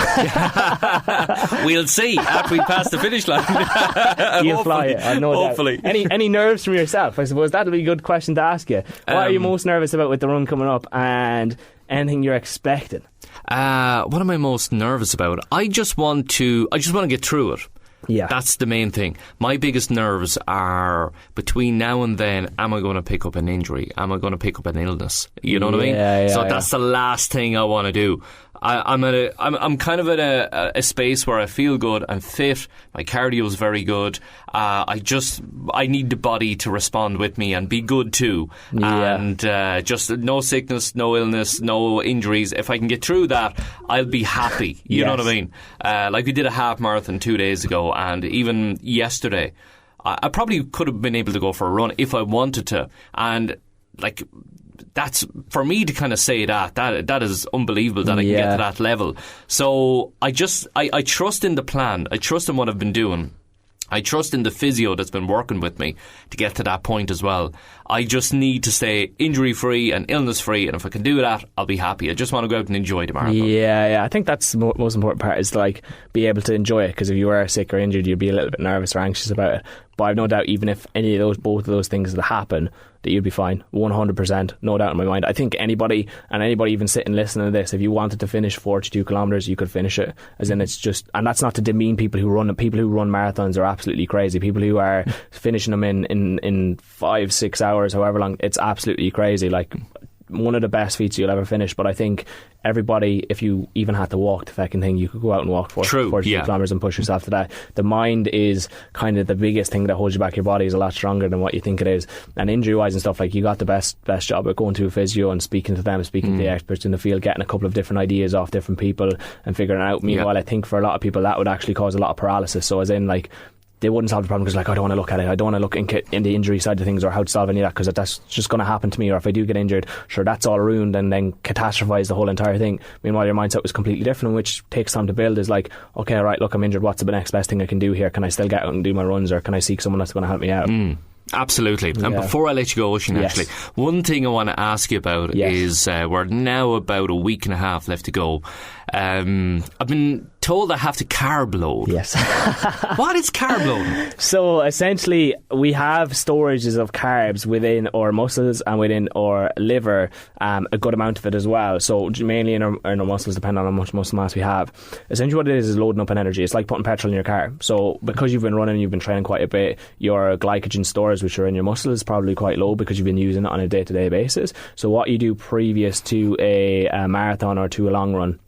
We'll see after we pass the finish line. You'll fly it, I know. Hopefully. That. Any nerves from yourself? I suppose that'll be a good question to ask you. What are you most nervous about with the run coming up, and anything you're expecting? What am I most nervous about? I just want to get through it. Yeah, that's the main thing. My biggest nerves are between now and then. Am I going to pick up an injury? Am I going to pick up an illness? You know what I mean? So that's the last thing I want to do. I'm kind of at a space where I feel good, I'm fit, my cardio is very good. I need the body to respond with me and be good too. And just no sickness, no illness, no injuries. If I can get through that, I'll be happy. You know what I mean? Like, we did a half marathon 2 days ago, and even yesterday, I probably could have been able to go for a run if I wanted to. And like, that's, for me to kind of say that is unbelievable that I can get to that level. So I trust in the plan. I trust in what I've been doing. I trust in the physio that's been working with me to get to that point as well. I just need to stay injury free and illness free, and if I can do that, I'll be happy. I just want to go out and enjoy the marathon. Yeah, I think that's the most important part, is to like be able to enjoy it, because if you are sick or injured, you'd be a little bit nervous or anxious about it. But I've no doubt, even if both of those things happen, that you'd be fine. 100%, no doubt in my mind. I think anybody even sitting listening to this, if you wanted to finish 42 kilometres, you could finish it. As in, it's just, and that's not to demean people who run marathons are absolutely crazy. People who are finishing them in 5-6 hours, however long, it's absolutely crazy. Like, one of the best feats you'll ever finish. But I think everybody, if you even had to walk the fucking thing, you could go out and walk 42 kilometres and push yourself to that. The mind is kind of the biggest thing that holds you back. Your body is a lot stronger than what you think it is. And injury wise and stuff, like, you got the best job at going to a physio and speaking to them, speaking to the experts in the field, getting a couple of different ideas off different people and figuring it out. Meanwhile, I think for a lot of people that would actually cause a lot of paralysis. So as in, like, they wouldn't solve the problem because, like, I don't want to look at it, I don't want to look in the injury side of things or how to solve any of that, because that's just going to happen to me, or if I do get injured, sure, that's all ruined, and then catastrophise the whole entire thing. Meanwhile, your mindset was completely different, which takes time to build. Is like, okay, all right, look, I'm injured, what's the next best thing I can do here? Can I still get out and do my runs, or can I seek someone that's going to help me out? Absolutely. And before I let you go, Oisin, actually, one thing I want to ask you about is we're now about a week and a half left to go. I've been told I have to carb load. Yes. What is carb loading? So essentially, we have storages of carbs within our muscles and within our liver, a good amount of it as well. So mainly in our muscles, depending on how much muscle mass we have. Essentially what it is loading up an energy. It's like putting petrol in your car. So because you've been running, you've been training quite a bit, your glycogen stores, which are in your muscles, is probably quite low because you've been using it on a day-to-day basis. So what you do previous to a marathon or to a long run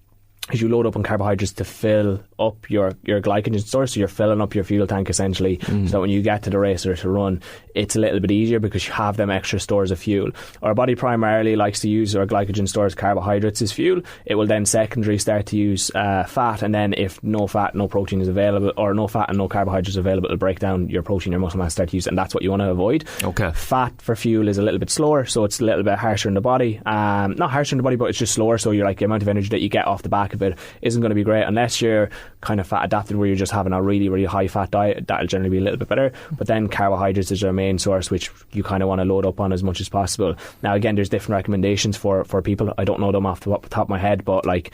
is you load up on carbohydrates to fill up your glycogen stores, so you're filling up your fuel tank essentially, so that when you get to the race or to run, it's a little bit easier because you have them extra stores of fuel. Our body primarily likes to use our glycogen stores, carbohydrates as fuel. It will then secondary start to use fat, and then if no fat, no protein is available, or no fat and no carbohydrates available, it'll break down your protein, your muscle mass start to use, and that's what you want to avoid. Okay. Fat for fuel is a little bit slower, so it's a little bit harsher in the body. Not harsher in the body, but it's just slower, so you're like, the amount of energy that you get off the back of it isn't going to be great unless you're kind of fat adapted, where you're just having a really, really high fat diet. That'll generally be a little bit better. But then carbohydrates is our main source, which you kind of want to load up on as much as possible. Now again, there's different recommendations for people. I don't know them off the top of my head, but like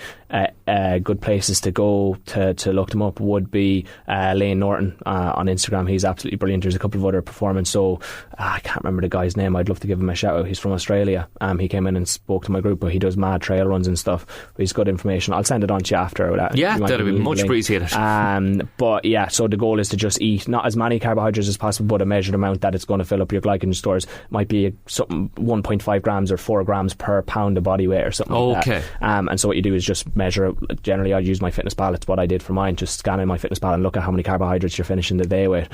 good places to go to look them up would be Lane Norton on Instagram. He's absolutely brilliant. There's a couple of other performance, so I can't remember the guy's name. I'd love to give him a shout out. He's from Australia. He came in and spoke to my group, but he does mad trail runs and stuff. But he's good information. I'll send it on to you after that. Yeah, that'd be much appreciated. But yeah, so the goal is to just eat not as many carbohydrates as possible, but a measured amount that it's going to fill up your glycogen stores. Might be something 1.5 grams or 4 grams per pound of body weight or something like that. And so what you do is just measure it. Generally I'd use my MyFitnessPal. It's what I did for mine, just scanning my MyFitnessPal and look at how many carbohydrates you're finishing the day with.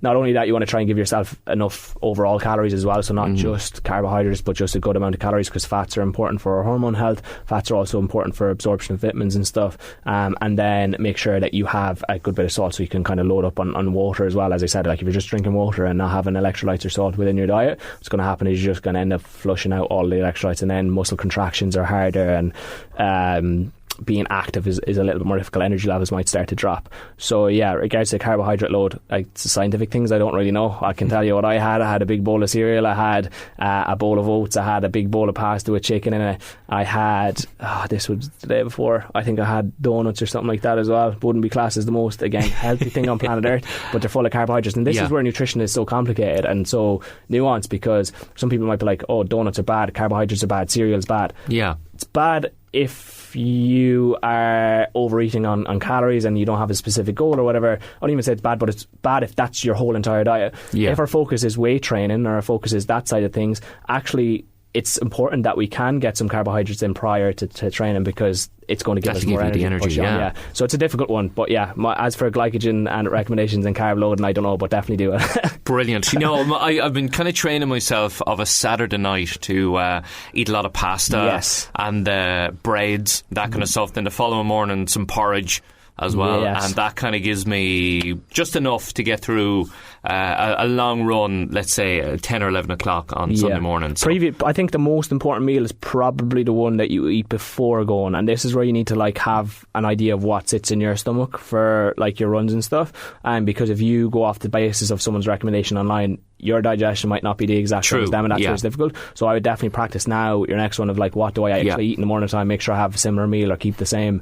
Not only that, you want to try and give yourself enough overall calories as well, so not just carbohydrates but just a good amount of calories, because fats are important for our hormone health. Fats are also important for absorption of vitamins and stuff, and then make sure that you have a good bit of salt, so you can kind of load up on water as well. As I said, like if you're just drinking water and not having electrolytes or salt within your diet, what's going to happen is you're just going to end up flushing out all the electrolytes, and then muscle contractions are harder, and being active is a little bit more difficult. Energy levels might start to drop. So yeah, regards to the carbohydrate load, like scientific things I don't really know. I can tell you what I had a big bowl of cereal, I had a bowl of oats, I had a big bowl of pasta with chicken in it, I had this was the day before, I think I had donuts or something like that as well. Wouldn't be classed as the most, again, healthy thing on planet Earth, but they're full of carbohydrates, and this is where nutrition is so complicated and so nuanced, because some people might be like, oh, donuts are bad, carbohydrates are bad, cereal's bad. Yeah, it's bad if you are overeating on calories and you don't have a specific goal or whatever. I don't even say it's bad, but it's bad if that's your whole entire diet. If our focus is weight training, or our focus is that side of things, actually it's important that we can get some carbohydrates in prior to training, because it's going to give us more energy. So it's a difficult one, but yeah, as for glycogen and recommendations and carb loading, I don't know, but definitely do it. Brilliant. You know, I've been kind of training myself of a Saturday night to eat a lot of pasta and breads, that kind of stuff. Then the following morning, some porridge as well, and that kind of gives me just enough to get through a long run, let's say 10 or 11 o'clock on Sunday morning. So. I think the most important meal is probably the one that you eat before going, and this is where you need to like have an idea of what sits in your stomach for like your runs and stuff, and because if you go off the basis of someone's recommendation online, your digestion might not be the exact same as them, and that's where it's difficult. So I would definitely practice now your next one of like, what do I actually eat in the morning time, make sure I have a similar meal or keep the same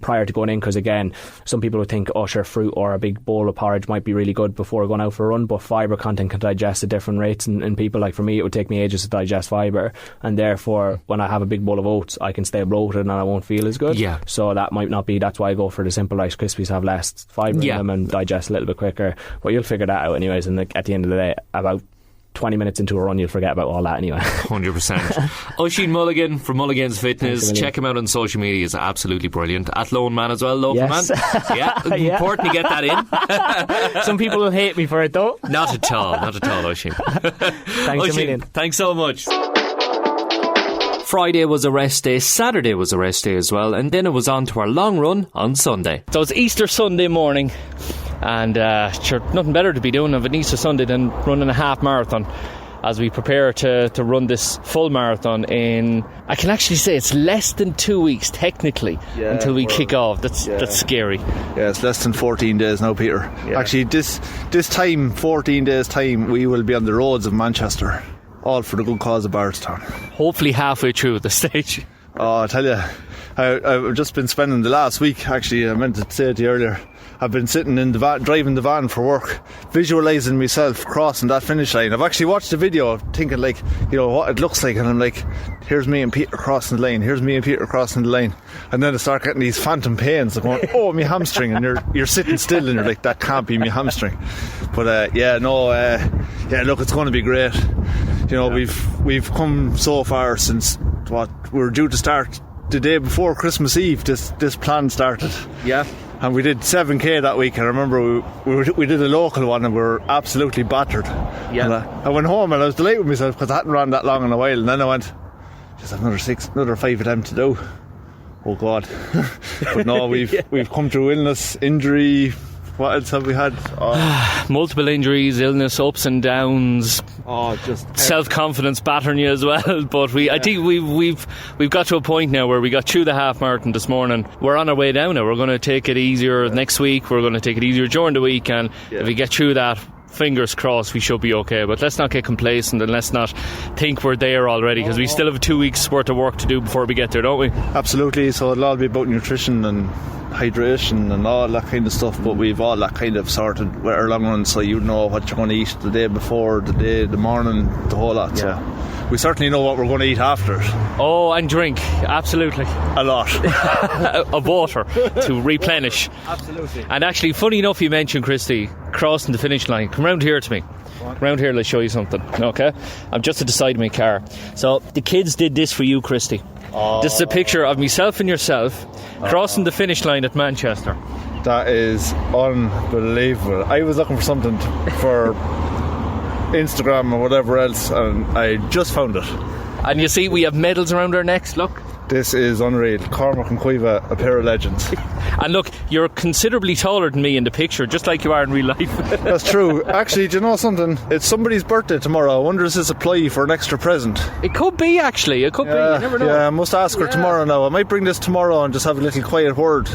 prior to going in, because again, some people would think, oh sure, fruit or a big bowl of porridge might be really good before going out for a run, but fibre content can digest at different rates in people. Like for me, it would take me ages to digest fibre, and therefore when I have a big bowl of oats I can stay bloated and I won't feel as good. So that might not be, that's why I go for the simple Rice Krispies, have less fibre in them and digest a little bit quicker. But you'll figure that out anyways, and at the end of the day, about 20 minutes into a run you'll forget about all that anyway. 100%. Oisin Mulligan from Mulligainz Fitness, check him out on social media, he's absolutely brilliant. At Lone Man as well, local man. Important to get that in. Some people will hate me for it though. Not at all Oisin. Thanks a million. Thanks so much. Friday was a rest day, Saturday was a rest day as well, and then it was on to our long run on Sunday. So it's Easter Sunday morning, and sure, nothing better to be doing of an Easter Sunday than running a half marathon as we prepare to run this full marathon in, I can actually say it's less than 2 weeks technically until we kick off. That's scary. Yeah, it's less than 14 days now, Peter. Actually, this time, 14 days time, we will be on the roads of Manchester, all for the good cause of Bardstown. Hopefully halfway through the stage. Oh, I tell you, I've just been spending the last week, actually, I meant to say it to you earlier, I've been sitting in the van, driving the van for work, visualising myself crossing that finish line. I've actually watched the video thinking like, you know, what it looks like, and I'm like, here's me and Peter crossing the line, here's me and Peter crossing the line, and then I start getting these phantom pains, I'm going, oh, my hamstring, and you're sitting still and you're like, that can't be my hamstring. But look, it's going to be great. You know, we've come so far since we were due to start the day before Christmas Eve. This plan started. Yeah. And we did 7k that week. I remember we did a local one and we were absolutely battered. Yeah. And I went home and I was delighted with myself because I hadn't run that long in a while. And then I went, just another 5 of them to do. Oh God. But no, we've come through illness, injury. What else have we had? Multiple injuries, illness, ups and downs. Just self-confidence battering you as well. But I think we've got to a point now where we got through the half marathon this morning. We're on our way down now. We're going to take it easier next week. We're going to take it easier during the week, and if we get through that, fingers crossed, we should be okay. But let's not get complacent and let's not think we're there already, because we still have 2 weeks worth of work to do before we get there, don't we? Absolutely. So it'll all be about nutrition and hydration and all that kind of stuff, but we've all that kind of sorted with our long run, so you know what you're going to eat the day before, the morning, the whole lot. So we certainly know what we're going to eat after it. Oh, and drink, absolutely. A lot. Of water to replenish. Absolutely. And actually, funny enough, you mentioned, Christy, crossing the finish line. Come round here to me. Round here, let's show you something. Okay? I'm just at the side of my car. So the kids did this for you, Christy. This is a picture of myself and yourself crossing the finish line at Manchester. That is unbelievable. I was looking for something for Instagram or whatever else, and I just found it. And you see, we have medals around our necks, look. This is unreal. Cormac and Cuiva, a pair of legends. And look, you're considerably taller than me in the picture, just like you are in real life. That's true. Actually, do you know something? It's somebody's birthday tomorrow. I wonder if this apply for an extra present. It could be, actually. It could be. You never know. Yeah, I must ask her tomorrow now. I might bring this tomorrow and just have a little quiet word.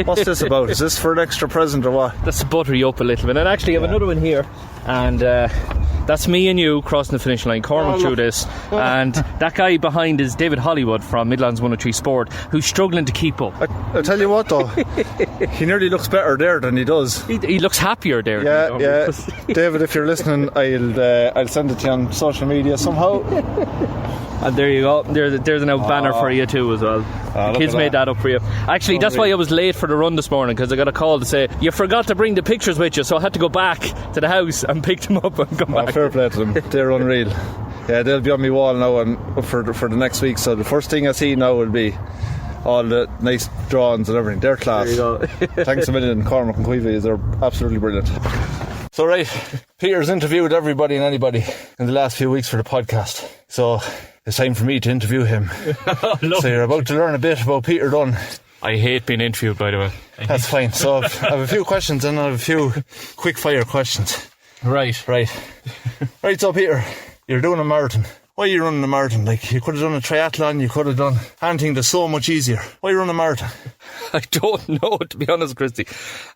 What's this about? Is this for an extra present or what? That's to butter you up a little bit. And actually, I have another one here. And that's me and you crossing the finish line. Cormac drew this. And that guy behind is David Hollywood from Midlands 103 Sport, who's struggling to keep up. I tell you what though, he nearly looks better there than he does. He looks happier there. Yeah. David, if you're listening, I'll send it to you on social media somehow. And there you go. There's an out banner for you too as well. The kids made that up for you. Actually, that's why I was late for the run this morning, because I got a call to say you forgot to bring the pictures with you, so I had to go back to the house and pick them up and come back. Fair play to them. They're unreal. Yeah, they'll be on my wall now and for the next week. So the first thing I see now will be all the nice drawings and everything. They're class. There you go. Thanks a million, Cormac and Cuiva. They're absolutely brilliant. So right, Peter's interviewed everybody and anybody in the last few weeks for the podcast. So it's time for me to interview him. So you're about to learn a bit about Peter Dunn. I hate being interviewed, by the way. That's fine. So I have a few questions and I have a few quick fire questions. Right. Right, so Peter, you're doing a marathon. Why are you running a marathon? Like, you could have done a triathlon, you could have done anything that's so much easier. Why run a marathon? I don't know, to be honest, Christy.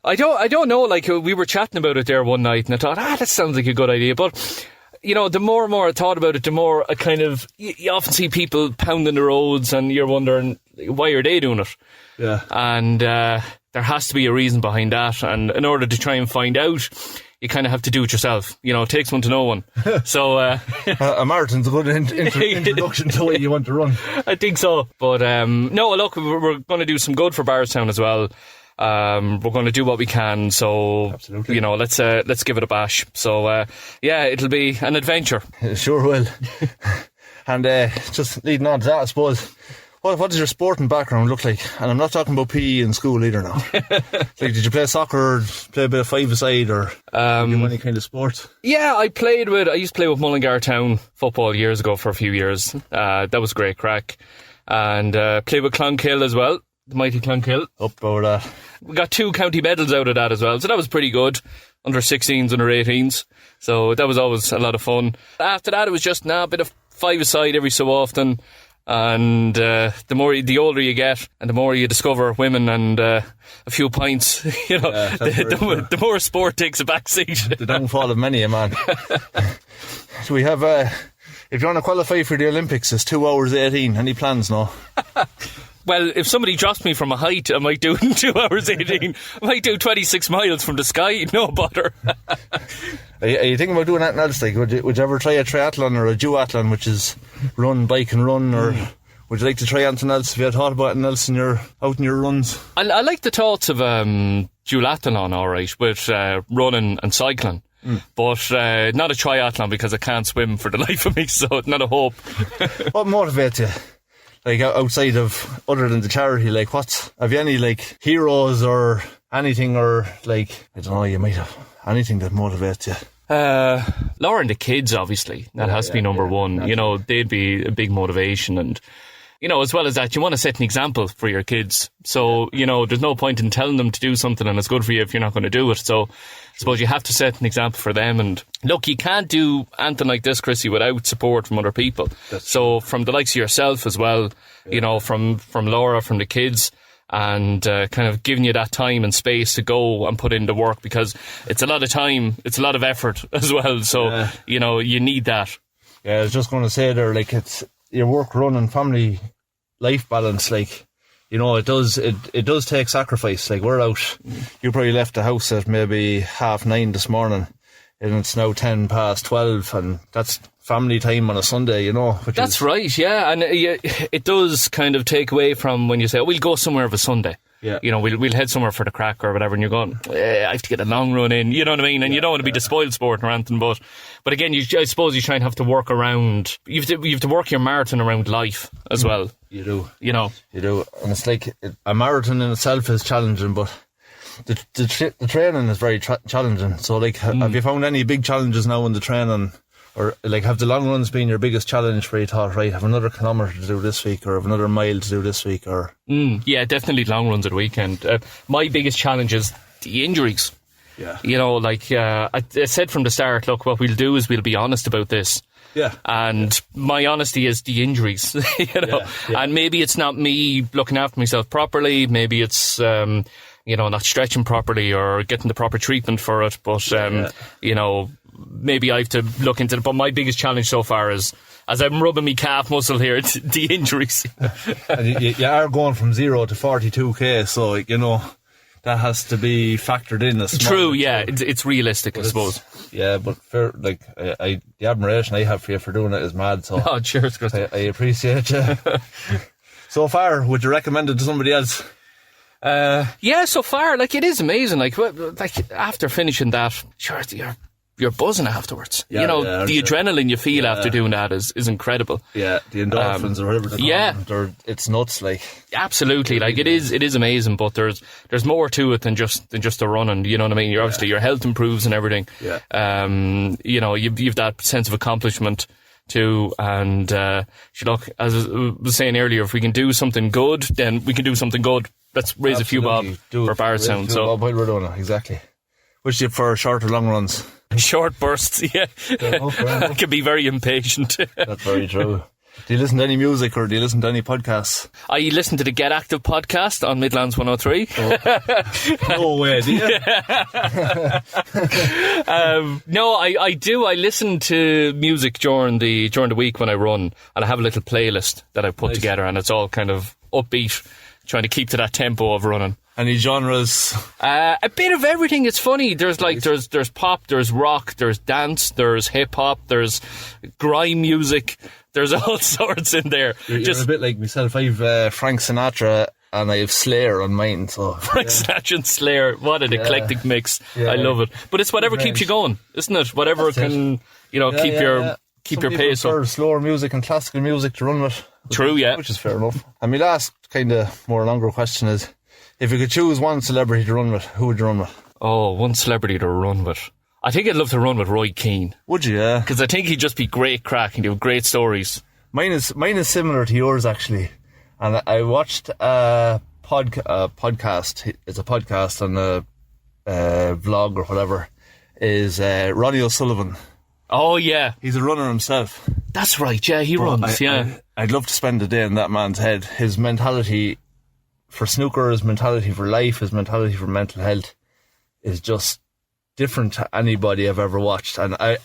I don't know. Like, we were chatting about it there one night, and I thought, that sounds like a good idea. But, you know, the more and more I thought about it, the more I kind of, you often see people pounding the roads, and you're wondering, why are they doing it? Yeah. And there has to be a reason behind that. And in order to try and find out, you kind of have to do it yourself. You know, it takes one to know one. So a marathon's a good introduction to what you want to run. I think so. But no, look, we're going to do some good for Bardstown as well. We're going to do what we can. So, absolutely. You know, let's give it a bash. So, yeah, it'll be an adventure. It sure will. And just leading on to that, I suppose, what does your sporting background look like? And I'm not talking about PE in school either now. Like, did you play soccer or play a bit of five-a-side or any kind of sport? Yeah, I used to play with Mulligainz Town football years ago for a few years. That was great crack. And played with Clonkill as well, the mighty Clonkill. Up over that. We got 2 county medals out of that as well, so that was pretty good. Under 16s, under 18s. So that was always a lot of fun. After that, it was just a bit of five-a-side every so often. And the older you get, and the more you discover women and a few pints, you know, the more sport takes a back seat. The downfall of many a man. So we have, if you want to qualify for the Olympics, it's 2 hours 18. Any plans now? Well, if somebody drops me from a height, I might do it in 2 hours 18. I might do 26 miles from the sky, no bother. Are you thinking about doing anything else? Like, would you ever try a triathlon or a duathlon, which is bike and run, or would you like to try anything else? Have you had thought about anything else out in your runs? I like the thoughts of duathlon, all right, with running and cycling. But not a triathlon, because I can't swim for the life of me, so it's not a hope. What motivates you? Like, outside of, other than the charity, like, have you any, like, heroes or anything, or, like, I don't know, you might have anything that motivates you? Laura and the kids, obviously. That has to be number one. Absolutely. You know, they'd be a big motivation. And, you know, as well as that, you want to set an example for your kids. So, you know, there's no point in telling them to do something and it's good for you if you're not going to do it. So, I suppose you have to set an example for them. And look, you can't do anything like this, Chrissy, without support from other people. So from the likes of yourself as well, you know, from Laura, from the kids, and kind of giving you that time and space to go and put in the work, because it's a lot of time, it's a lot of effort as well. So, you know, you need that. Yeah, I was just going to say there, like, it's your work, run and family life balance, like, you know, it does take sacrifice. Like, we're out, you probably left the house at maybe 9:30 this morning, and it's now 12:10, and that's family time on a Sunday, you know. That's right, yeah. And it does kind of take away from when you say, we'll go somewhere of a Sunday. Yeah. You know, we'll head somewhere for the crack or whatever, and you're going, I have to get a long run in, you know what I mean? And you don't want to be the spoiled sport or anything, but again, I suppose you try and have to work around, you have to work your marathon around life as well. You do. You know. You do. And it's like, a marathon in itself is challenging, but the training is very challenging. So, like, have you found any big challenges now in the training? Or, like, have the long runs been your biggest challenge where you thought, right, have another kilometre to do this week, or have another mile to do this week, or? Yeah, definitely long runs at the weekend. My biggest challenge is the injuries. Yeah. You know, like, I said from the start, look, what we'll do is we'll be honest about this. Yeah. And my honesty is the injuries, you know. Yeah. And maybe it's not me looking after myself properly, maybe it's, you know, not stretching properly or getting the proper treatment for it, but, you know, maybe I have to look into it. But my biggest challenge so far is, as I'm rubbing my calf muscle here, it's the injuries. And you are going from 0 to 42k, so, you know, that has to be factored in. True, yeah, it's realistic, I suppose. Yeah, but fair, like, the admiration I have for you for doing it is mad. So, oh, cheers, Chris. I appreciate you. So far, would you recommend it to somebody else? Yeah, so far, like, it is amazing. Like after finishing that, sure, you're buzzing afterwards. Yeah, you know, the adrenaline you feel after doing that is incredible. Yeah, the endorphins or whatever they call them, it's nuts. Like, absolutely, like, it is amazing. But there's more to it than just the running. You know what I mean? You're obviously, your health improves and everything. Yeah. You know, you've that sense of accomplishment too. And look, as I was saying earlier, if we can do something good, then we can do something good. Let's raise a few bob for Bardstown. So while we're doing it, exactly. Which do you prefer, short or long runs? Short bursts, yeah. It can be very impatient. That's very true. Do you listen to any music or do you listen to any podcasts? I listen to the Get Active podcast on Midlands 103. No way, do you? No, I do. I listen to music during the week when I run, and I have a little playlist that I put together, and it's all kind of upbeat, trying to keep to that tempo of running. Any genres? A bit of everything. It's funny. There's there's pop, there's rock, there's dance, there's hip hop, there's grime music. There's all sorts in there. You're a bit like myself. I've Frank Sinatra and I have Slayer on mine. So Frank Sinatra and Slayer. What an eclectic mix. Yeah. I love it. But it's whatever keeps you going, isn't it? Whatever can keep your pace up. Slower music and classical music to run with. True, yeah. Which is fair enough. And my last kind of more longer question is, if you could choose one celebrity to run with, who would you run with? Oh, one celebrity to run with. I think I'd love to run with Roy Keane. Would you? Yeah. Because I think he'd just be great crack and he'd have great stories. Mine is similar to yours, actually. And I watched a podcast. It's a podcast on a vlog or whatever. Is Ronnie O'Sullivan. Oh, yeah. He's a runner himself. That's right, yeah, he runs, yeah. I'd love to spend a day in that man's head. His mentality for snooker, his mentality for life, his mentality for mental health is just different to anybody I've ever watched. And I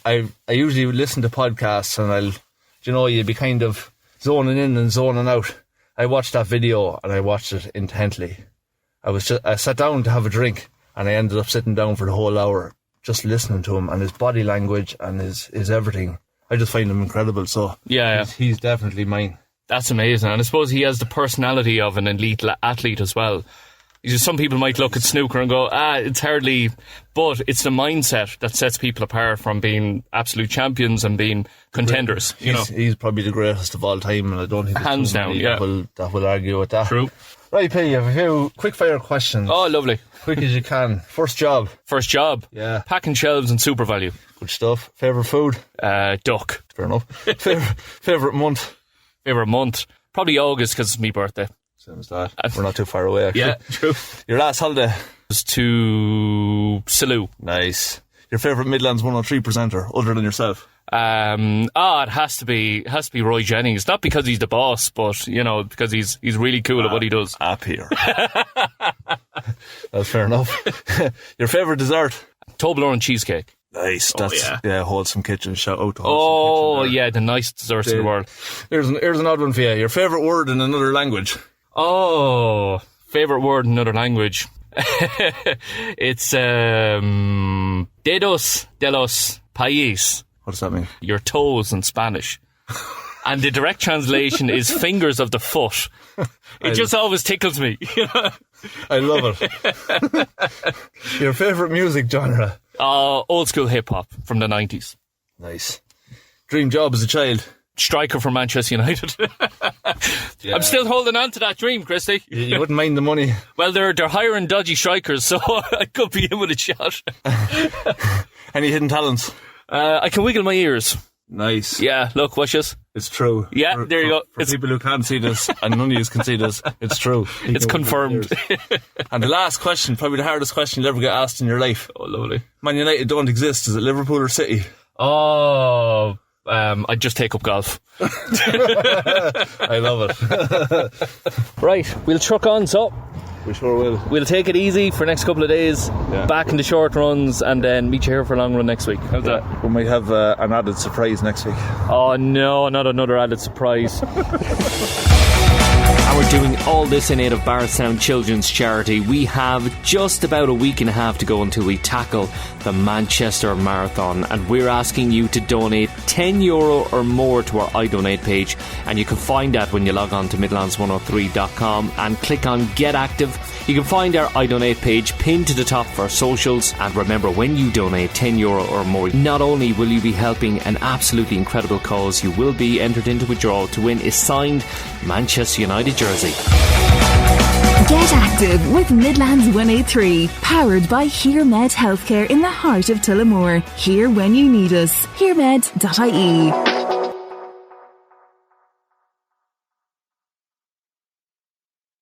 usually listen to podcasts and you'd be kind of zoning in and zoning out. I watched that video and I watched it intently. I sat down to have a drink and I ended up sitting down for the whole hour just listening to him and his body language and his everything. I just find him incredible. So yeah. He's definitely mine. That's amazing. And I suppose he has the personality of an elite athlete as well. Some people might look at snooker and go, it's hardly, but it's the mindset that sets people apart from being absolute champions and being contenders. He's probably the greatest of all time, and I don't think hands down, that will argue with that. True. Right, P, you have a few quick fire questions. Oh, lovely. Quick as you can. First job. Yeah. Packing shelves and super value. Good stuff. Favourite food? Duck. Fair enough. Favourite month? Favourite month? Probably August because it's my birthday. Same as that. We're not too far away, actually. Yeah, true. Your last holiday? Was to Salou. Nice. Your favourite Midlands 103 presenter, other than yourself? It has to be Roy Jennings. Not because he's the boss, but because he's really cool at what he does. Up here. That's fair enough. Your favourite dessert? Toblerone cheesecake. Nice. That's Wholesome Kitchen. Shout out to Wholesome Kitchen. Yeah, the nicest desserts in the world. Here's an odd one for you. Your favourite word in another language? Oh, favourite word in another language. It's dedos de los país. What does that mean? Your toes in Spanish. And the direct translation is fingers of the foot. It just always tickles me. I love it. Your favourite music genre? Old school hip hop from the 90s. Nice. Dream job as a child? Striker for Manchester United. Yeah. I'm still holding on to that dream, Christy. You wouldn't mind the money? Well, they're hiring dodgy strikers, so I could be in with a shot. Any hidden talents? I can wiggle my ears. Nice. Yeah, look, watch this. It's true. Yeah, there you go. For people who can't see this, and none of you can see this, it's true. It's confirmed. And the last question, probably the hardest question you'll ever get asked in your life. Oh, lovely. Man United don't exist. Is it Liverpool or City? Oh, I'd just take up golf. I love it. Right, we'll truck on, so we sure will. We'll take it easy for the next couple of days, back into short runs, and then meet you here for a long run next week. How's that? We might have an added surprise next week. Oh no, not another added surprise. And we're doing all this in aid of Bardstown Children's Charity. We have just about a week and a half to go until we tackle the Manchester Marathon, and we're asking you to donate €10 or more to our iDonate page, and you can find that when you log on to Midlands103.com and click on Get Active. You can find our iDonate page pinned to the top of our socials, and remember, when you donate €10 or more, not only will you be helping an absolutely incredible cause, you will be entered into a draw to win a signed Manchester United jersey. Get active with Midlands 183, powered by HereMed Healthcare in the heart of Tullamore. Here when you need us. HereMed.ie.